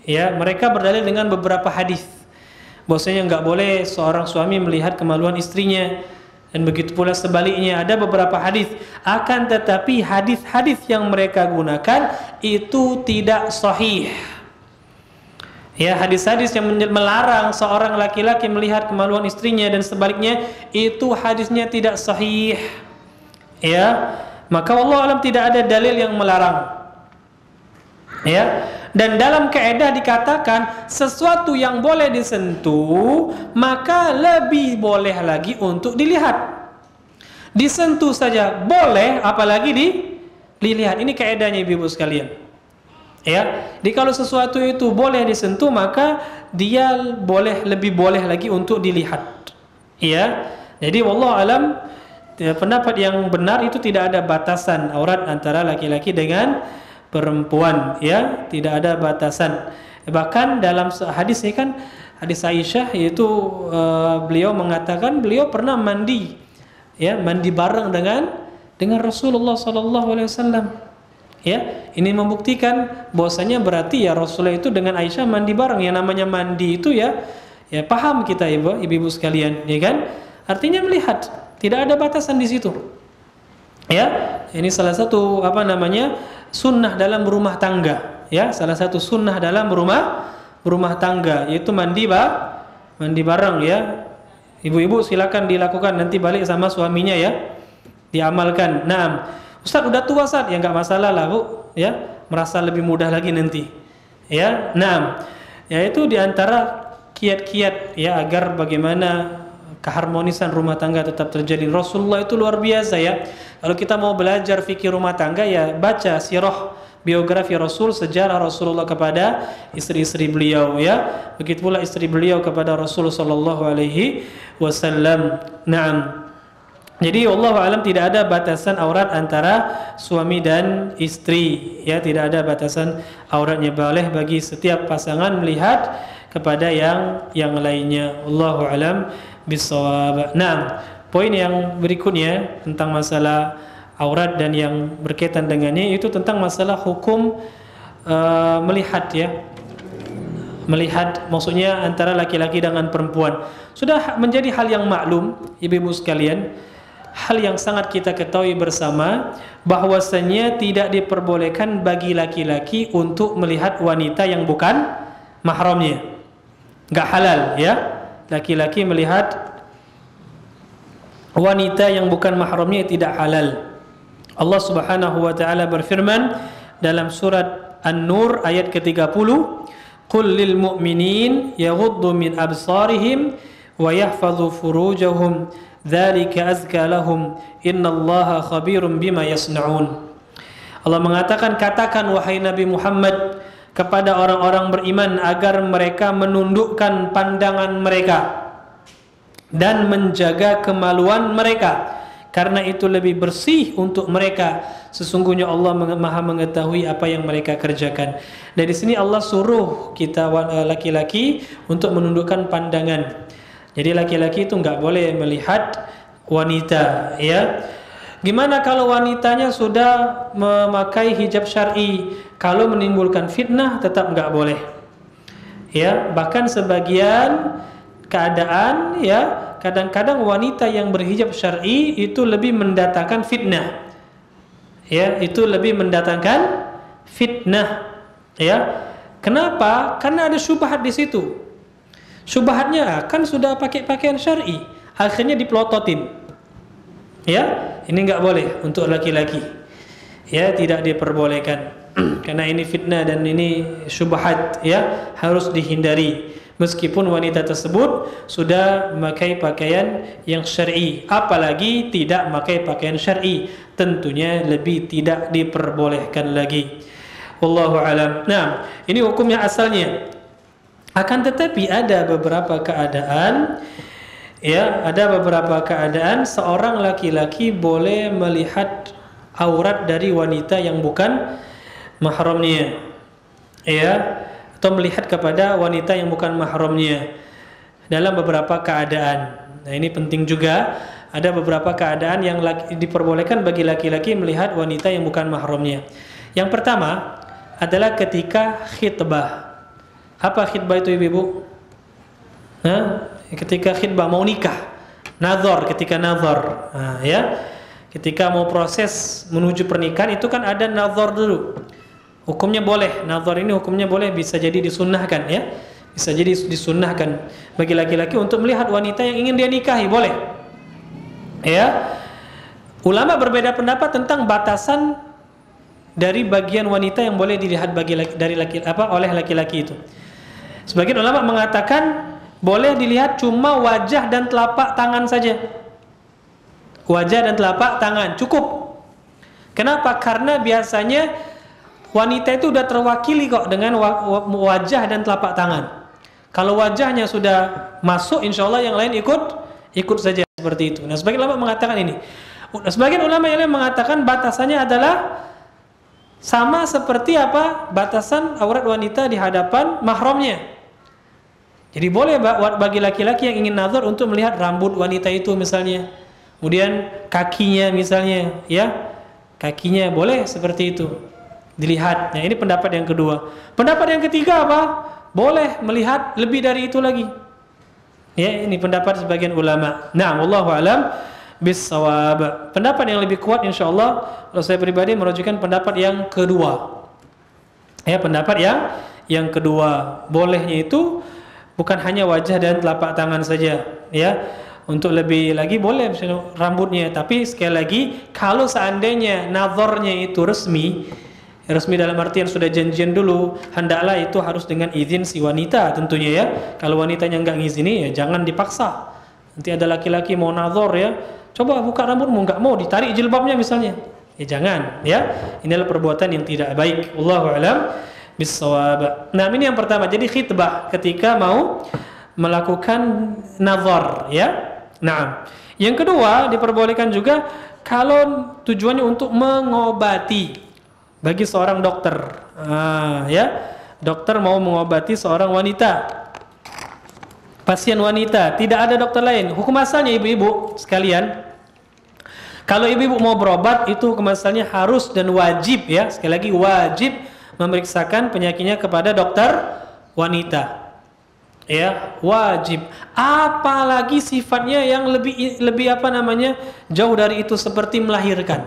Ya, mereka berdalil dengan beberapa hadis. Bahwasanya enggak boleh seorang suami melihat kemaluan istrinya, dan begitu pula sebaliknya. Ada beberapa hadis, akan tetapi hadis-hadis yang mereka gunakan itu tidak sahih. Ya, hadis-hadis yang melarang seorang laki-laki melihat kemaluan istrinya dan sebaliknya itu hadisnya tidak sahih. Ya, maka wallahu alam tidak ada dalil yang melarang. Ya, dan dalam kaidah dikatakan sesuatu yang boleh disentuh maka lebih boleh lagi untuk dilihat. Disentuh saja boleh, apalagi dilihat. Ini kaidahnya ibu-ibu sekalian. Ya, jadi kalau sesuatu itu boleh disentuh maka dia lebih boleh lagi untuk dilihat. Ya, jadi wallahu alam, pendapat yang benar itu tidak ada batasan aurat antara laki-laki dengan perempuan, ya, tidak ada batasan. Bahkan dalam hadis ini kan hadis Aisyah, yaitu beliau mengatakan beliau pernah mandi, ya, mandi bareng dengan Rasulullah SAW. Ya, ini membuktikan bahwasanya berarti ya Rasulullah itu dengan Aisyah mandi bareng. Yang namanya mandi itu ya paham kita ibu-ibu sekalian, ya kan? Artinya melihat, tidak ada batasan di situ. Ya, ini salah satu sunnah dalam rumah tangga, ya, salah satu sunnah dalam rumah tangga, yaitu mandi bareng, ya. Ibu-ibu silakan dilakukan, nanti balik sama suaminya, ya, diamalkan. Nah, Ustaz udah tua, Ustaz, ya enggak masalah lah, Bu, ya, merasa lebih mudah lagi nanti, ya. Nah, yaitu diantara kiat-kiat, ya, agar bagaimana keharmonisan rumah tangga tetap terjadi. Rasulullah itu luar biasa, ya. Kalau kita mau belajar fikih rumah tangga, ya baca sirah, biografi Rasul, sejarah Rasulullah kepada istri-istri beliau, ya. Begitu pula istri beliau kepada Rasul sallallahu alaihi wasallam. Naam. Jadi wallahu alam tidak ada batasan aurat antara suami dan istri, ya, tidak ada batasan auratnya. Boleh bagi setiap pasangan melihat kepada yang lainnya. Wallahu alam bissawab. Nah, poin yang berikutnya tentang masalah aurat dan yang berkaitan dengannya itu tentang masalah hukum melihat, ya. Melihat maksudnya antara laki-laki dengan perempuan. Sudah menjadi hal yang maklum, ibu-ibu sekalian, hal yang sangat kita ketahui bersama bahwasanya tidak diperbolehkan bagi laki-laki untuk melihat wanita yang bukan mahramnya. Enggak halal, ya. Laki-laki melihat wanita yang bukan mahramnya tidak halal. Allah Subhanahu wa taala berfirman dalam surat An-Nur ayat ke-30, "Qul lil mu'minin yaghuddu min absarihim wa yahfazu furujahum dzalika azka lahum innallaha khabirum bima yasnaun." Allah mengatakan, katakan wahai Nabi Muhammad kepada orang-orang beriman agar mereka menundukkan pandangan mereka dan menjaga kemaluan mereka, karena itu lebih bersih untuk mereka. Sesungguhnya Allah Maha mengetahui apa yang mereka kerjakan. Dari sini Allah suruh kita laki-laki untuk menundukkan pandangan. Jadi laki-laki itu nggak boleh melihat wanita, ya. Gimana kalau wanitanya sudah memakai hijab syar'i? Kalau menimbulkan fitnah tetap nggak boleh. Ya, bahkan sebagian keadaan, ya, kadang-kadang wanita yang berhijab syar'i itu lebih mendatangkan fitnah. Ya, itu lebih mendatangkan fitnah. Ya. Kenapa? Karena ada syubhat di situ. Syubhatnya kan sudah pakai pakaian syar'i, akhirnya dipelototin. Ya, ini nggak boleh untuk laki-laki. Ya, tidak diperbolehkan. Karena ini fitnah dan ini syubhat, ya, harus dihindari. Meskipun wanita tersebut sudah memakai pakaian yang syar'i, apalagi tidak memakai pakaian syar'i, tentunya lebih tidak diperbolehkan lagi. Wallahu alam. Nah, ini hukumnya asalnya. Akan tetapi ada beberapa keadaan, ya, ada beberapa keadaan seorang laki-laki boleh melihat aurat dari wanita yang bukan mahramnya, ya, atau melihat kepada wanita yang bukan mahramnya dalam beberapa keadaan. Nah, ini penting juga. Ada beberapa keadaan yang diperbolehkan bagi laki-laki melihat wanita yang bukan mahramnya. Yang pertama adalah ketika khitbah. Apa khitbah itu, ibu-ibu? Ketika khitbah mau nikah, nazar, ketika nazar, ya, ketika mau proses menuju pernikahan itu kan ada nazar dulu. Hukumnya boleh, nazar ini hukumnya boleh, bisa jadi disunnahkan, ya, bisa jadi disunnahkan bagi laki-laki untuk melihat wanita yang ingin dia nikahi, boleh. Ya, ulama berbeda pendapat tentang batasan dari bagian wanita yang boleh dilihat oleh laki-laki itu. Sebagian ulama mengatakan boleh dilihat cuma wajah dan telapak tangan saja. Wajah dan telapak tangan cukup. Kenapa? Karena biasanya wanita itu sudah terwakili kok dengan wajah dan telapak tangan. Kalau wajahnya sudah masuk, insya Allah yang lain ikut saja seperti itu. Nah, sebagian ulama mengatakan ini. Sebagian ulama yang lain mengatakan batasannya adalah sama seperti apa batasan aurat wanita di hadapan mahramnya. Jadi boleh bagi laki-laki yang ingin nazar untuk melihat rambut wanita itu misalnya, kemudian kakinya misalnya, ya, kakinya boleh seperti itu dilihat. Nah, ini pendapat yang kedua. Pendapat yang ketiga apa? Boleh melihat lebih dari itu lagi. Ya, ini pendapat sebagian ulama. Nah, wallahu alam bis-shawab. Pendapat yang lebih kuat insyaallah, kalau saya pribadi merujukan pendapat yang kedua. Ya, pendapat yang kedua. Bolehnya itu bukan hanya wajah dan telapak tangan saja, ya. Untuk lebih lagi boleh misalnya rambutnya, tapi sekali lagi kalau seandainya nazarnya itu resmi dalam artian sudah janjian dulu, hendaklah itu harus dengan izin si wanita tentunya, ya. Kalau wanitanya enggak ngizini, ya jangan dipaksa. Nanti ada laki-laki mau nazar, ya, coba buka rambutmu, enggak mau, ditarik jilbabnya misalnya, ya jangan, ya. Inilah perbuatan yang tidak baik. Wallahu a'lam bis-shawab. Nah, ini yang pertama. Jadi khitbah ketika mau melakukan nazar, ya. Nah, yang kedua diperbolehkan juga kalau tujuannya untuk mengobati, bagi seorang dokter, ya, dokter mau mengobati seorang wanita, pasien wanita, tidak ada dokter lain. Hukum asalnya ibu-ibu sekalian, kalau ibu-ibu mau berobat itu hukum asalnya harus dan wajib, ya, sekali lagi wajib memeriksakan penyakitnya kepada dokter wanita, ya, wajib. Apalagi sifatnya yang lebih apa namanya, jauh dari itu seperti melahirkan,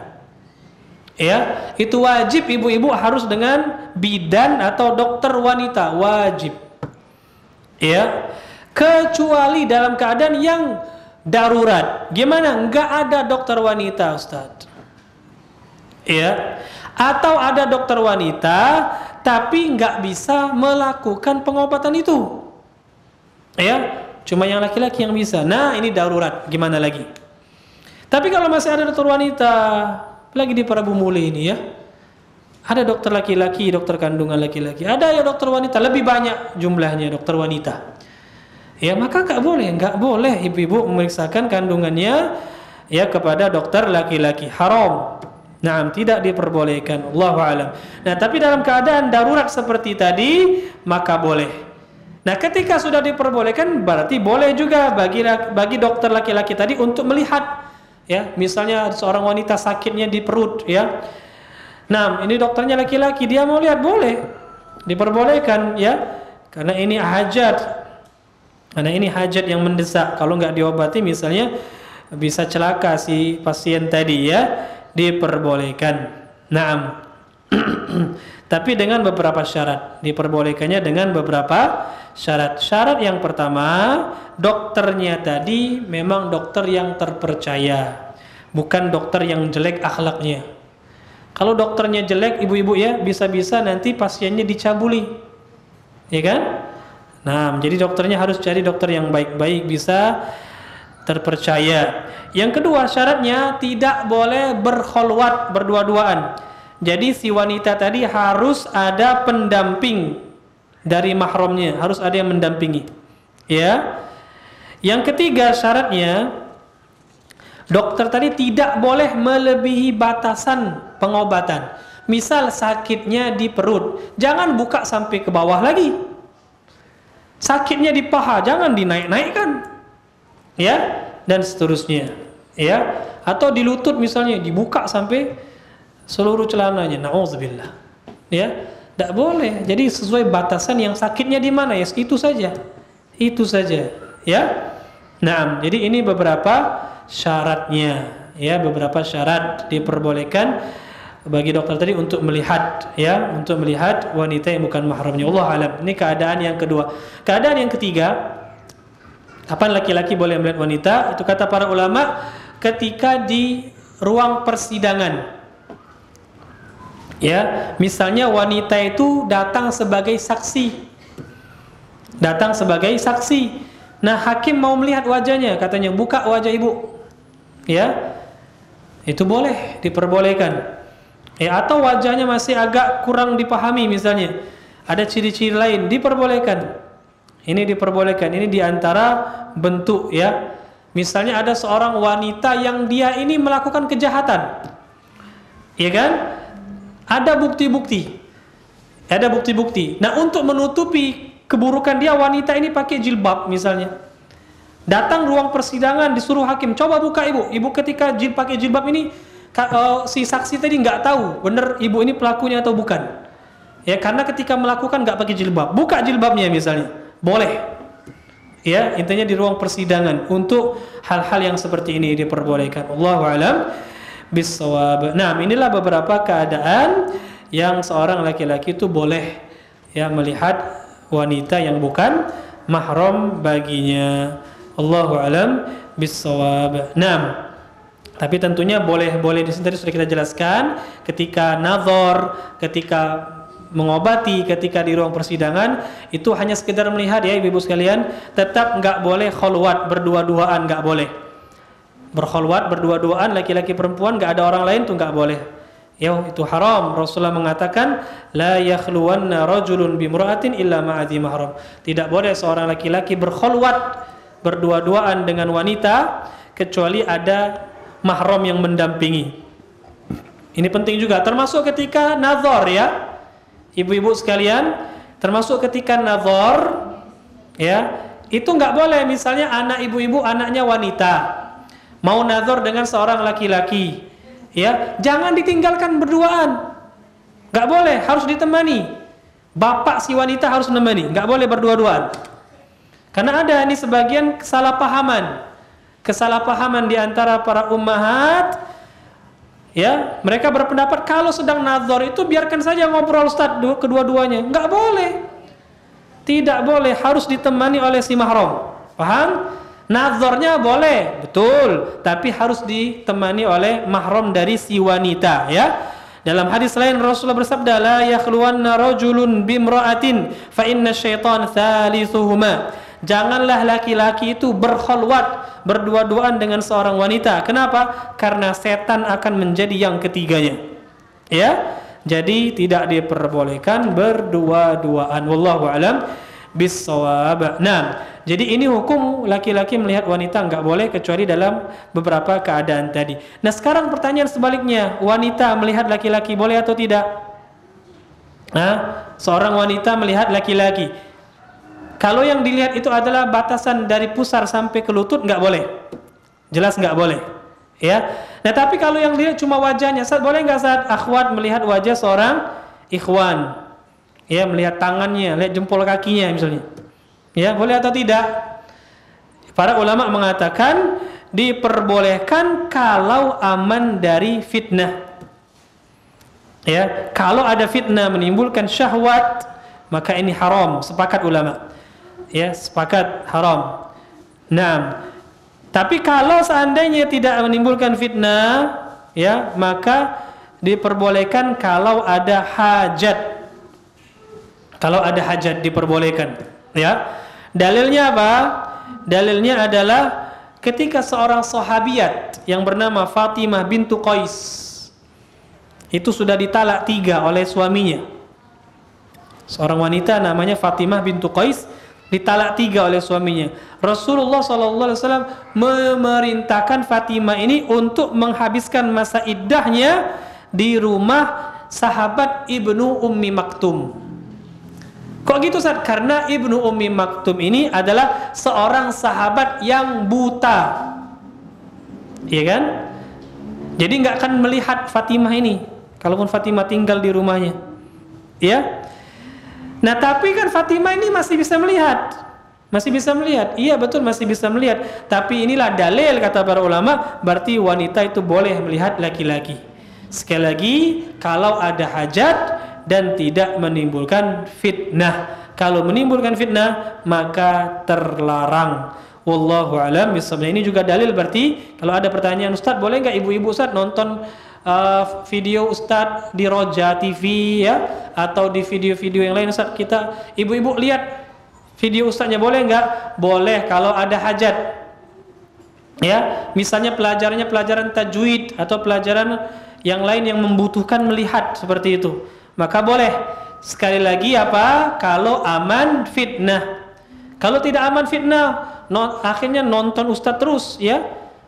ya, itu wajib ibu-ibu harus dengan bidan atau dokter wanita, wajib, ya, kecuali dalam keadaan yang darurat. Gimana? Nggak ada dokter wanita, Ustadz. Ya. Atau ada dokter wanita tapi nggak bisa melakukan pengobatan itu. Ya, cuma yang laki-laki yang bisa. Nah, ini darurat. Gimana lagi? Tapi kalau masih ada dokter wanita, lagi di Prabu Muli ini ya, ada dokter laki-laki, dokter kandungan laki-laki, ada ya dokter wanita, lebih banyak jumlahnya dokter wanita. Ya, maka nggak boleh ibu-ibu memeriksakan kandungannya ya kepada dokter laki-laki, haram. Nah, tidak diperbolehkan. Allahu a'lam. Nah, tapi dalam keadaan darurat seperti tadi, maka boleh. Nah, ketika sudah diperbolehkan, berarti boleh juga bagi dokter laki-laki tadi untuk melihat. Ya, misalnya seorang wanita sakitnya di perut, ya. Nah, ini dokternya laki-laki, dia mau lihat, boleh, diperbolehkan, ya, karena ini hajat yang mendesak. Kalau nggak diobati, misalnya bisa celaka si pasien tadi, ya, diperbolehkan. Nah, tapi dengan beberapa syarat. Diperbolehkannya dengan beberapa syarat. Syarat yang pertama, dokternya tadi memang dokter yang terpercaya, bukan dokter yang jelek akhlaknya. Kalau dokternya jelek, ibu-ibu ya, bisa-bisa nanti pasiennya dicabuli, ya kan? Nah, jadi dokternya harus cari dokter yang baik-baik, bisa terpercaya. Yang kedua, syaratnya tidak boleh berkholwat, berdua-duaan. Jadi si wanita tadi harus ada pendamping dari mahramnya, harus ada yang mendampingi. Ya. Yang ketiga syaratnya, dokter tadi tidak boleh melebihi batasan pengobatan. Misal sakitnya di perut, jangan buka sampai ke bawah lagi. Sakitnya di paha, jangan dinaik-naikkan. Ya, dan seterusnya. Ya, atau di lutut misalnya dibuka sampai seluruh celananya, na'udzubillah. Ya, tidak boleh. Jadi sesuai batasan yang sakitnya di mana, ya itu saja. Itu saja, ya. Nah, jadi ini beberapa syaratnya, ya, beberapa syarat diperbolehkan bagi dokter tadi untuk melihat, ya, untuk melihat wanita yang bukan mahramnya. Allah alam. Ini keadaan yang kedua. Keadaan yang ketiga, kapan laki-laki boleh melihat wanita? Itu kata para ulama, ketika di ruang persidangan. Ya, misalnya wanita itu datang sebagai saksi. Datang sebagai saksi. Nah, hakim mau melihat wajahnya, katanya, buka wajah ibu. Ya. Itu boleh, diperbolehkan. Ya, atau wajahnya masih agak kurang dipahami misalnya. Ada ciri-ciri lain, diperbolehkan. Ini diperbolehkan. Ini diantara bentuk, ya. Misalnya ada seorang wanita yang dia ini melakukan kejahatan. Ya kan? Ada bukti-bukti. Ada bukti-bukti. Nah, untuk menutupi keburukan dia, wanita ini pakai jilbab misalnya. Datang ruang persidangan, disuruh hakim, coba buka ibu. Ibu ketika pakai jilbab ini, si saksi tadi nggak tahu bener ibu ini pelakunya atau bukan. Ya, karena ketika melakukan nggak pakai jilbab. Buka jilbabnya misalnya. Boleh. Ya, intinya di ruang persidangan. Untuk hal-hal yang seperti ini diperbolehkan. Allahu a'lam bissawab. Nah, inilah beberapa keadaan yang seorang laki-laki itu boleh, ya, melihat wanita yang bukan mahram baginya. Allahu a'lam bissawab. Nah, tapi tentunya boleh di sini tadi sudah kita jelaskan, ketika nazar, ketika mengobati, ketika di ruang persidangan itu hanya sekedar melihat, ya ibu-ibu sekalian. Tetap nggak boleh kholwat, berdua-duaan nggak boleh. Berkholwat berdua-duaan laki-laki perempuan, nggak ada orang lain tuh nggak boleh. Ya, itu haram. Rasulullah mengatakan, la yakhluwanna rajulun bimra'atin illa ma'adhi mahram. Tidak boleh seorang laki-laki berkholwat berdua-duaan dengan wanita kecuali ada mahram yang mendampingi. Ini penting juga, termasuk ketika nazar, ya. Ibu-ibu sekalian, termasuk ketika nazar, ya, itu nggak boleh. Misalnya anak ibu-ibu, anaknya wanita, mau nazar dengan seorang laki-laki, ya, jangan ditinggalkan berduaan. Nggak boleh, harus ditemani. Bapak si wanita harus menemani, nggak boleh berdua-duaan. Karena ada ini sebagian kesalahpahaman di antara para ummahat, ya, mereka berpendapat kalau sedang nazar itu biarkan saja ngobrol Ustaz kedua-duanya. Nggak boleh. Tidak boleh, harus ditemani oleh si mahram. Paham? Nazarnya boleh, betul, tapi harus ditemani oleh mahram dari si wanita, ya. Dalam hadis lain Rasulullah bersabda, la yakhluwanna rajulun bimra'atin fa inna syaitan thalithuhuma. Janganlah laki-laki itu berkhalwat, berdua-duaan dengan seorang wanita. Kenapa? Karena setan akan menjadi yang ketiganya. Ya. Jadi tidak diperbolehkan berdua-duaan. Wallahu alam bis-shawab. Nah, jadi ini hukum laki-laki melihat wanita enggak boleh kecuali dalam beberapa keadaan tadi. Nah, sekarang pertanyaan sebaliknya, wanita melihat laki-laki boleh atau tidak? Nah, seorang wanita melihat laki-laki. Kalau yang dilihat itu adalah batasan dari pusar sampai ke lutut, enggak boleh. Jelas enggak boleh. Ya. Nah, tapi kalau yang dilihat cuma wajahnya, boleh enggak saat akhwat melihat wajah seorang ikhwan? Ya, melihat tangannya, lihat jempol kakinya misalnya. Ya, boleh atau tidak? Para ulama mengatakan diperbolehkan kalau aman dari fitnah. Ya, kalau ada fitnah menimbulkan syahwat, maka ini haram, sepakat ulama. Ya, sepakat haram. Nah, tapi kalau seandainya tidak menimbulkan fitnah, ya, maka diperbolehkan kalau ada hajat. Kalau ada hajat diperbolehkan, ya. Dalilnya apa? Dalilnya adalah ketika seorang sahabiat yang bernama Fatimah bintu Qais itu sudah ditalak 3 oleh suaminya. Seorang wanita namanya Fatimah bintu Qais ditalak 3 oleh suaminya. Rasulullah SAW memerintahkan Fatimah ini untuk menghabiskan masa iddahnya di rumah sahabat Ibnu Ummi Maktum. Kok gitu Ustaz? Karena Ibnu Ummi Maktum ini adalah seorang sahabat yang buta. Iya kan? Jadi nggak akan melihat Fatimah ini kalaupun Fatimah tinggal di rumahnya. Ya. Nah, tapi kan Fatimah ini masih bisa melihat. Masih bisa melihat. Iya, betul, masih bisa melihat. Tapi inilah dalil kata para ulama, berarti wanita itu boleh melihat laki-laki. Sekali lagi, kalau ada hajat dan tidak menimbulkan fitnah. Kalau menimbulkan fitnah, maka terlarang. Wallahu a'lam bishawab. Ini juga dalil berarti kalau ada pertanyaan, Ustaz, boleh nggak ibu-ibu Ustaz nonton video Ustaz di Roja TV, ya, atau di video-video yang lain Ustaz, kita ibu-ibu lihat video Ustaznya, boleh nggak? Boleh kalau ada hajat. Ya, misalnya pelajarannya pelajaran tajwid atau pelajaran yang lain yang membutuhkan melihat seperti itu, maka boleh. Sekali lagi apa? Kalau aman fitnah. Kalau tidak aman fitnah, akhirnya nonton Ustadz terus, ya,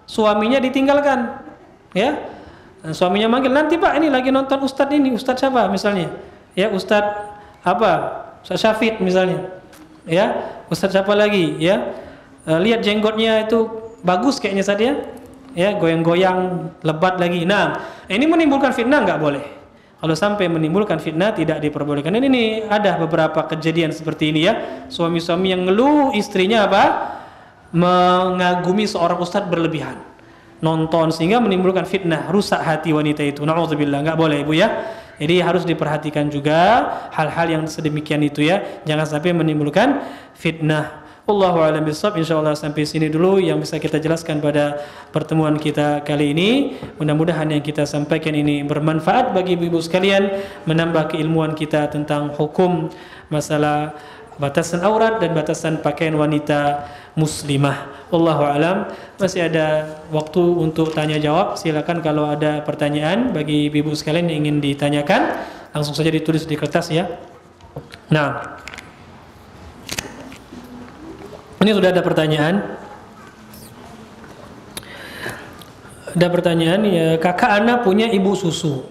suaminya ditinggalkan, ya, suaminya manggil, nanti Pak ini lagi nonton Ustadz ini, Ustadz siapa misalnya, ya, Ustadz apa, Ustadz Syafid misalnya, ya, Ustadz siapa lagi, ya, lihat jenggotnya itu bagus kayaknya saja, ya, goyang-goyang lebat lagi. Nah, ini menimbulkan fitnah, nggak boleh. Kalau sampai menimbulkan fitnah tidak diperbolehkan. Ini ada beberapa kejadian seperti ini, ya, suami-suami yang ngeluh istrinya apa, mengagumi seorang ustadz berlebihan, nonton sehingga menimbulkan fitnah, rusak hati wanita itu. Na'udzubillah, nggak boleh ibu, ya. Jadi harus diperhatikan juga hal-hal yang sedemikian itu, ya, jangan sampai menimbulkan fitnah. Allahu a'lam bishawab. Insyaallah sampai sini dulu yang bisa kita jelaskan pada pertemuan kita kali ini. Mudah-mudahan yang kita sampaikan ini bermanfaat bagi ibu-ibu sekalian, menambah keilmuan kita tentang hukum masalah batasan aurat dan batasan pakaian wanita muslimah. Allahu a'lam. Masih ada waktu untuk tanya jawab. Silakan kalau ada pertanyaan bagi ibu-ibu sekalian yang ingin ditanyakan, langsung saja ditulis di kertas, ya. Nah, ini sudah ada pertanyaan. Ada pertanyaan, ya, kakak Ana punya ibu susu.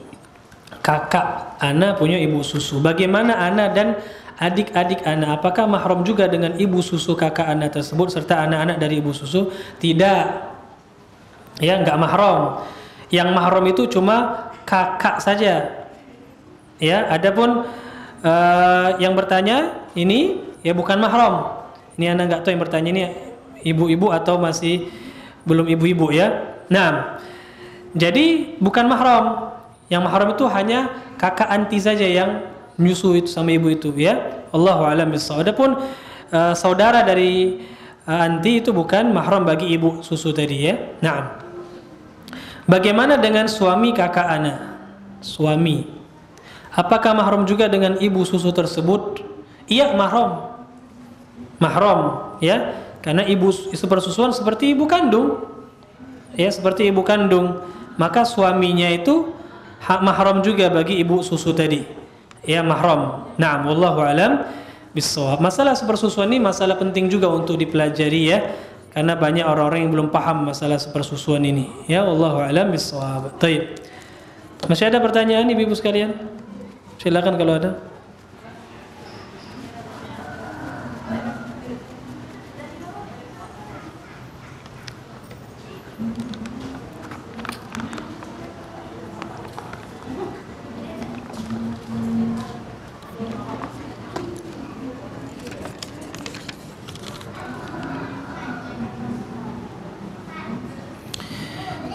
Kakak Ana punya ibu susu. Bagaimana Ana dan adik-adik Ana? Apakah mahram juga dengan ibu susu kakak Ana tersebut serta anak-anak dari ibu susu? Tidak. Ya, enggak mahram. Yang mahram itu cuma kakak saja. Ya, adapun yang bertanya ini ya bukan mahram. Ini Anda nggak tahu yang bertanya ini ibu-ibu atau masih belum ibu-ibu, ya. Nah, jadi bukan mahram. Yang mahram itu hanya kakak anti saja yang nyusu itu sama ibu itu, ya. Allahu a'lam bishawab. Adapun saudara dari anti itu bukan mahram bagi ibu susu tadi ya. Nah, bagaimana dengan suami kakak anak? Suami, apakah mahram juga dengan ibu susu tersebut? Iya, mahram. Mahram ya, karena ibu sepersusuan seperti ibu kandung. Ya, seperti ibu kandung. Maka suaminya itu mahram juga bagi ibu susu tadi. Ya, mahram. Nah, wallahu alam bissawab. Masalah sepersusuan ini masalah penting juga untuk dipelajari ya, karena banyak orang-orang yang belum paham masalah sepersusuan ini. Ya, wallahu alam bissawab. Baik. Masih ada pertanyaan ibu-ibu sekalian? Silakan kalau ada.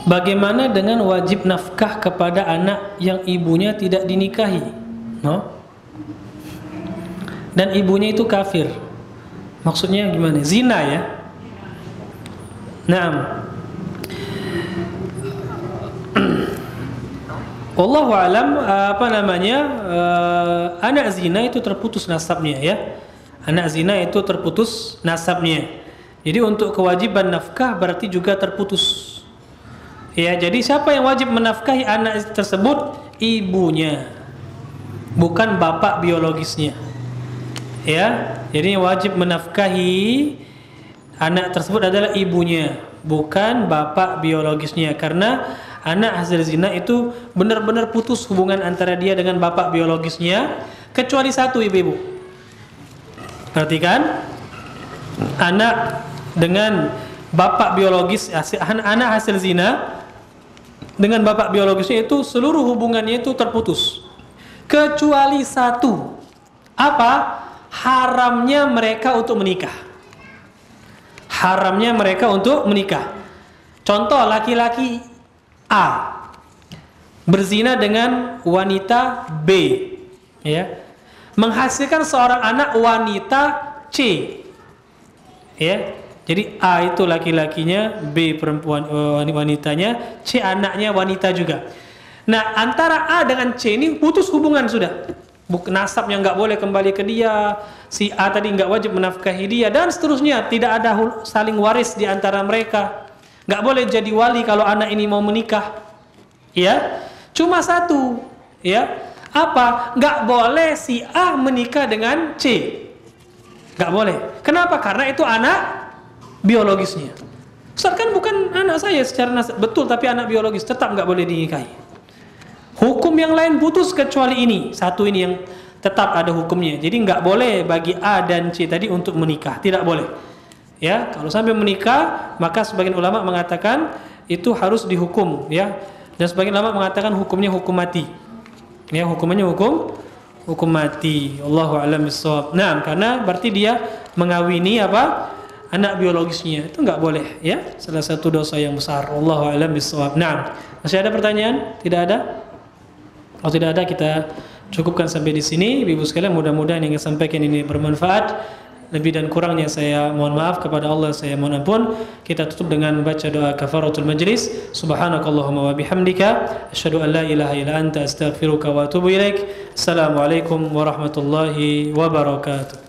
Bagaimana dengan wajib nafkah kepada anak yang ibunya tidak dinikahi? No? Dan ibunya itu kafir. Maksudnya gimana? Zina ya? Naam. Wallahu alam, anak zina itu terputus nasabnya ya. Anak zina itu terputus nasabnya. Jadi untuk kewajiban nafkah berarti juga terputus. Ya, jadi siapa yang wajib menafkahi anak tersebut? Ibunya, bukan bapak biologisnya. Ya, jadi yang wajib menafkahi anak tersebut adalah ibunya, bukan bapak biologisnya. Karena anak hasil zina itu benar-benar putus hubungan antara dia dengan bapak biologisnya, kecuali satu, ibu-ibu. Perhatikan, anak dengan bapak biologis, anak hasil zina dengan bapak biologisnya itu seluruh hubungannya itu terputus, kecuali satu. Apa? Haramnya mereka untuk menikah. Haramnya mereka untuk menikah. Contoh, laki-laki A berzina dengan wanita B, ya, menghasilkan seorang anak wanita C, ya. Jadi A itu laki-lakinya, B perempuan wanitanya, C anaknya wanita juga. Nah, antara A dengan C ini putus hubungan sudah. Nasabnya nggak boleh kembali ke dia, si A tadi nggak wajib menafkahi dia, dan seterusnya. Tidak ada saling waris di antara mereka. Nggak boleh jadi wali kalau anak ini mau menikah. Ya, cuma satu. Ya, apa? Nggak boleh si A menikah dengan C. Nggak boleh. Kenapa? Karena itu anak biologisnya. Ustaz, kan bukan anak saya secara nasab. Betul, tapi anak biologis tetap nggak boleh dinikahi. Hukum yang lain putus kecuali ini. Satu ini yang tetap ada hukumnya. Jadi nggak boleh bagi A dan C tadi untuk menikah. Tidak boleh. Ya, kalau sampai menikah, maka sebagian ulama mengatakan itu harus dihukum, ya. Dan sebagian ulama mengatakan hukumnya hukum mati. Ya, hukumannya hukum mati. Allahu a'lam bissawab. Nah, karena berarti dia mengawini apa? Anak biologisnya. Itu enggak boleh, ya. Salah satu dosa yang besar. Allahu a'lam bissawab. Nah, masih ada pertanyaan? Tidak ada? Kalau tidak ada, kita cukupkan sampai di sini. Ibu sekalian, mudah-mudahan yang saya sampaikan ini bermanfaat. Lebih dan kurangnya saya mohon maaf, kepada Allah saya mohon ampun. Kita tutup dengan baca doa kafaratul majlis. Subhanakallahumma wa bihamdika asyhadu an la ilaha illa anta astaghfiruka wa atubu ilaik. Assalamualaikum warahmatullahi wabarakatuh.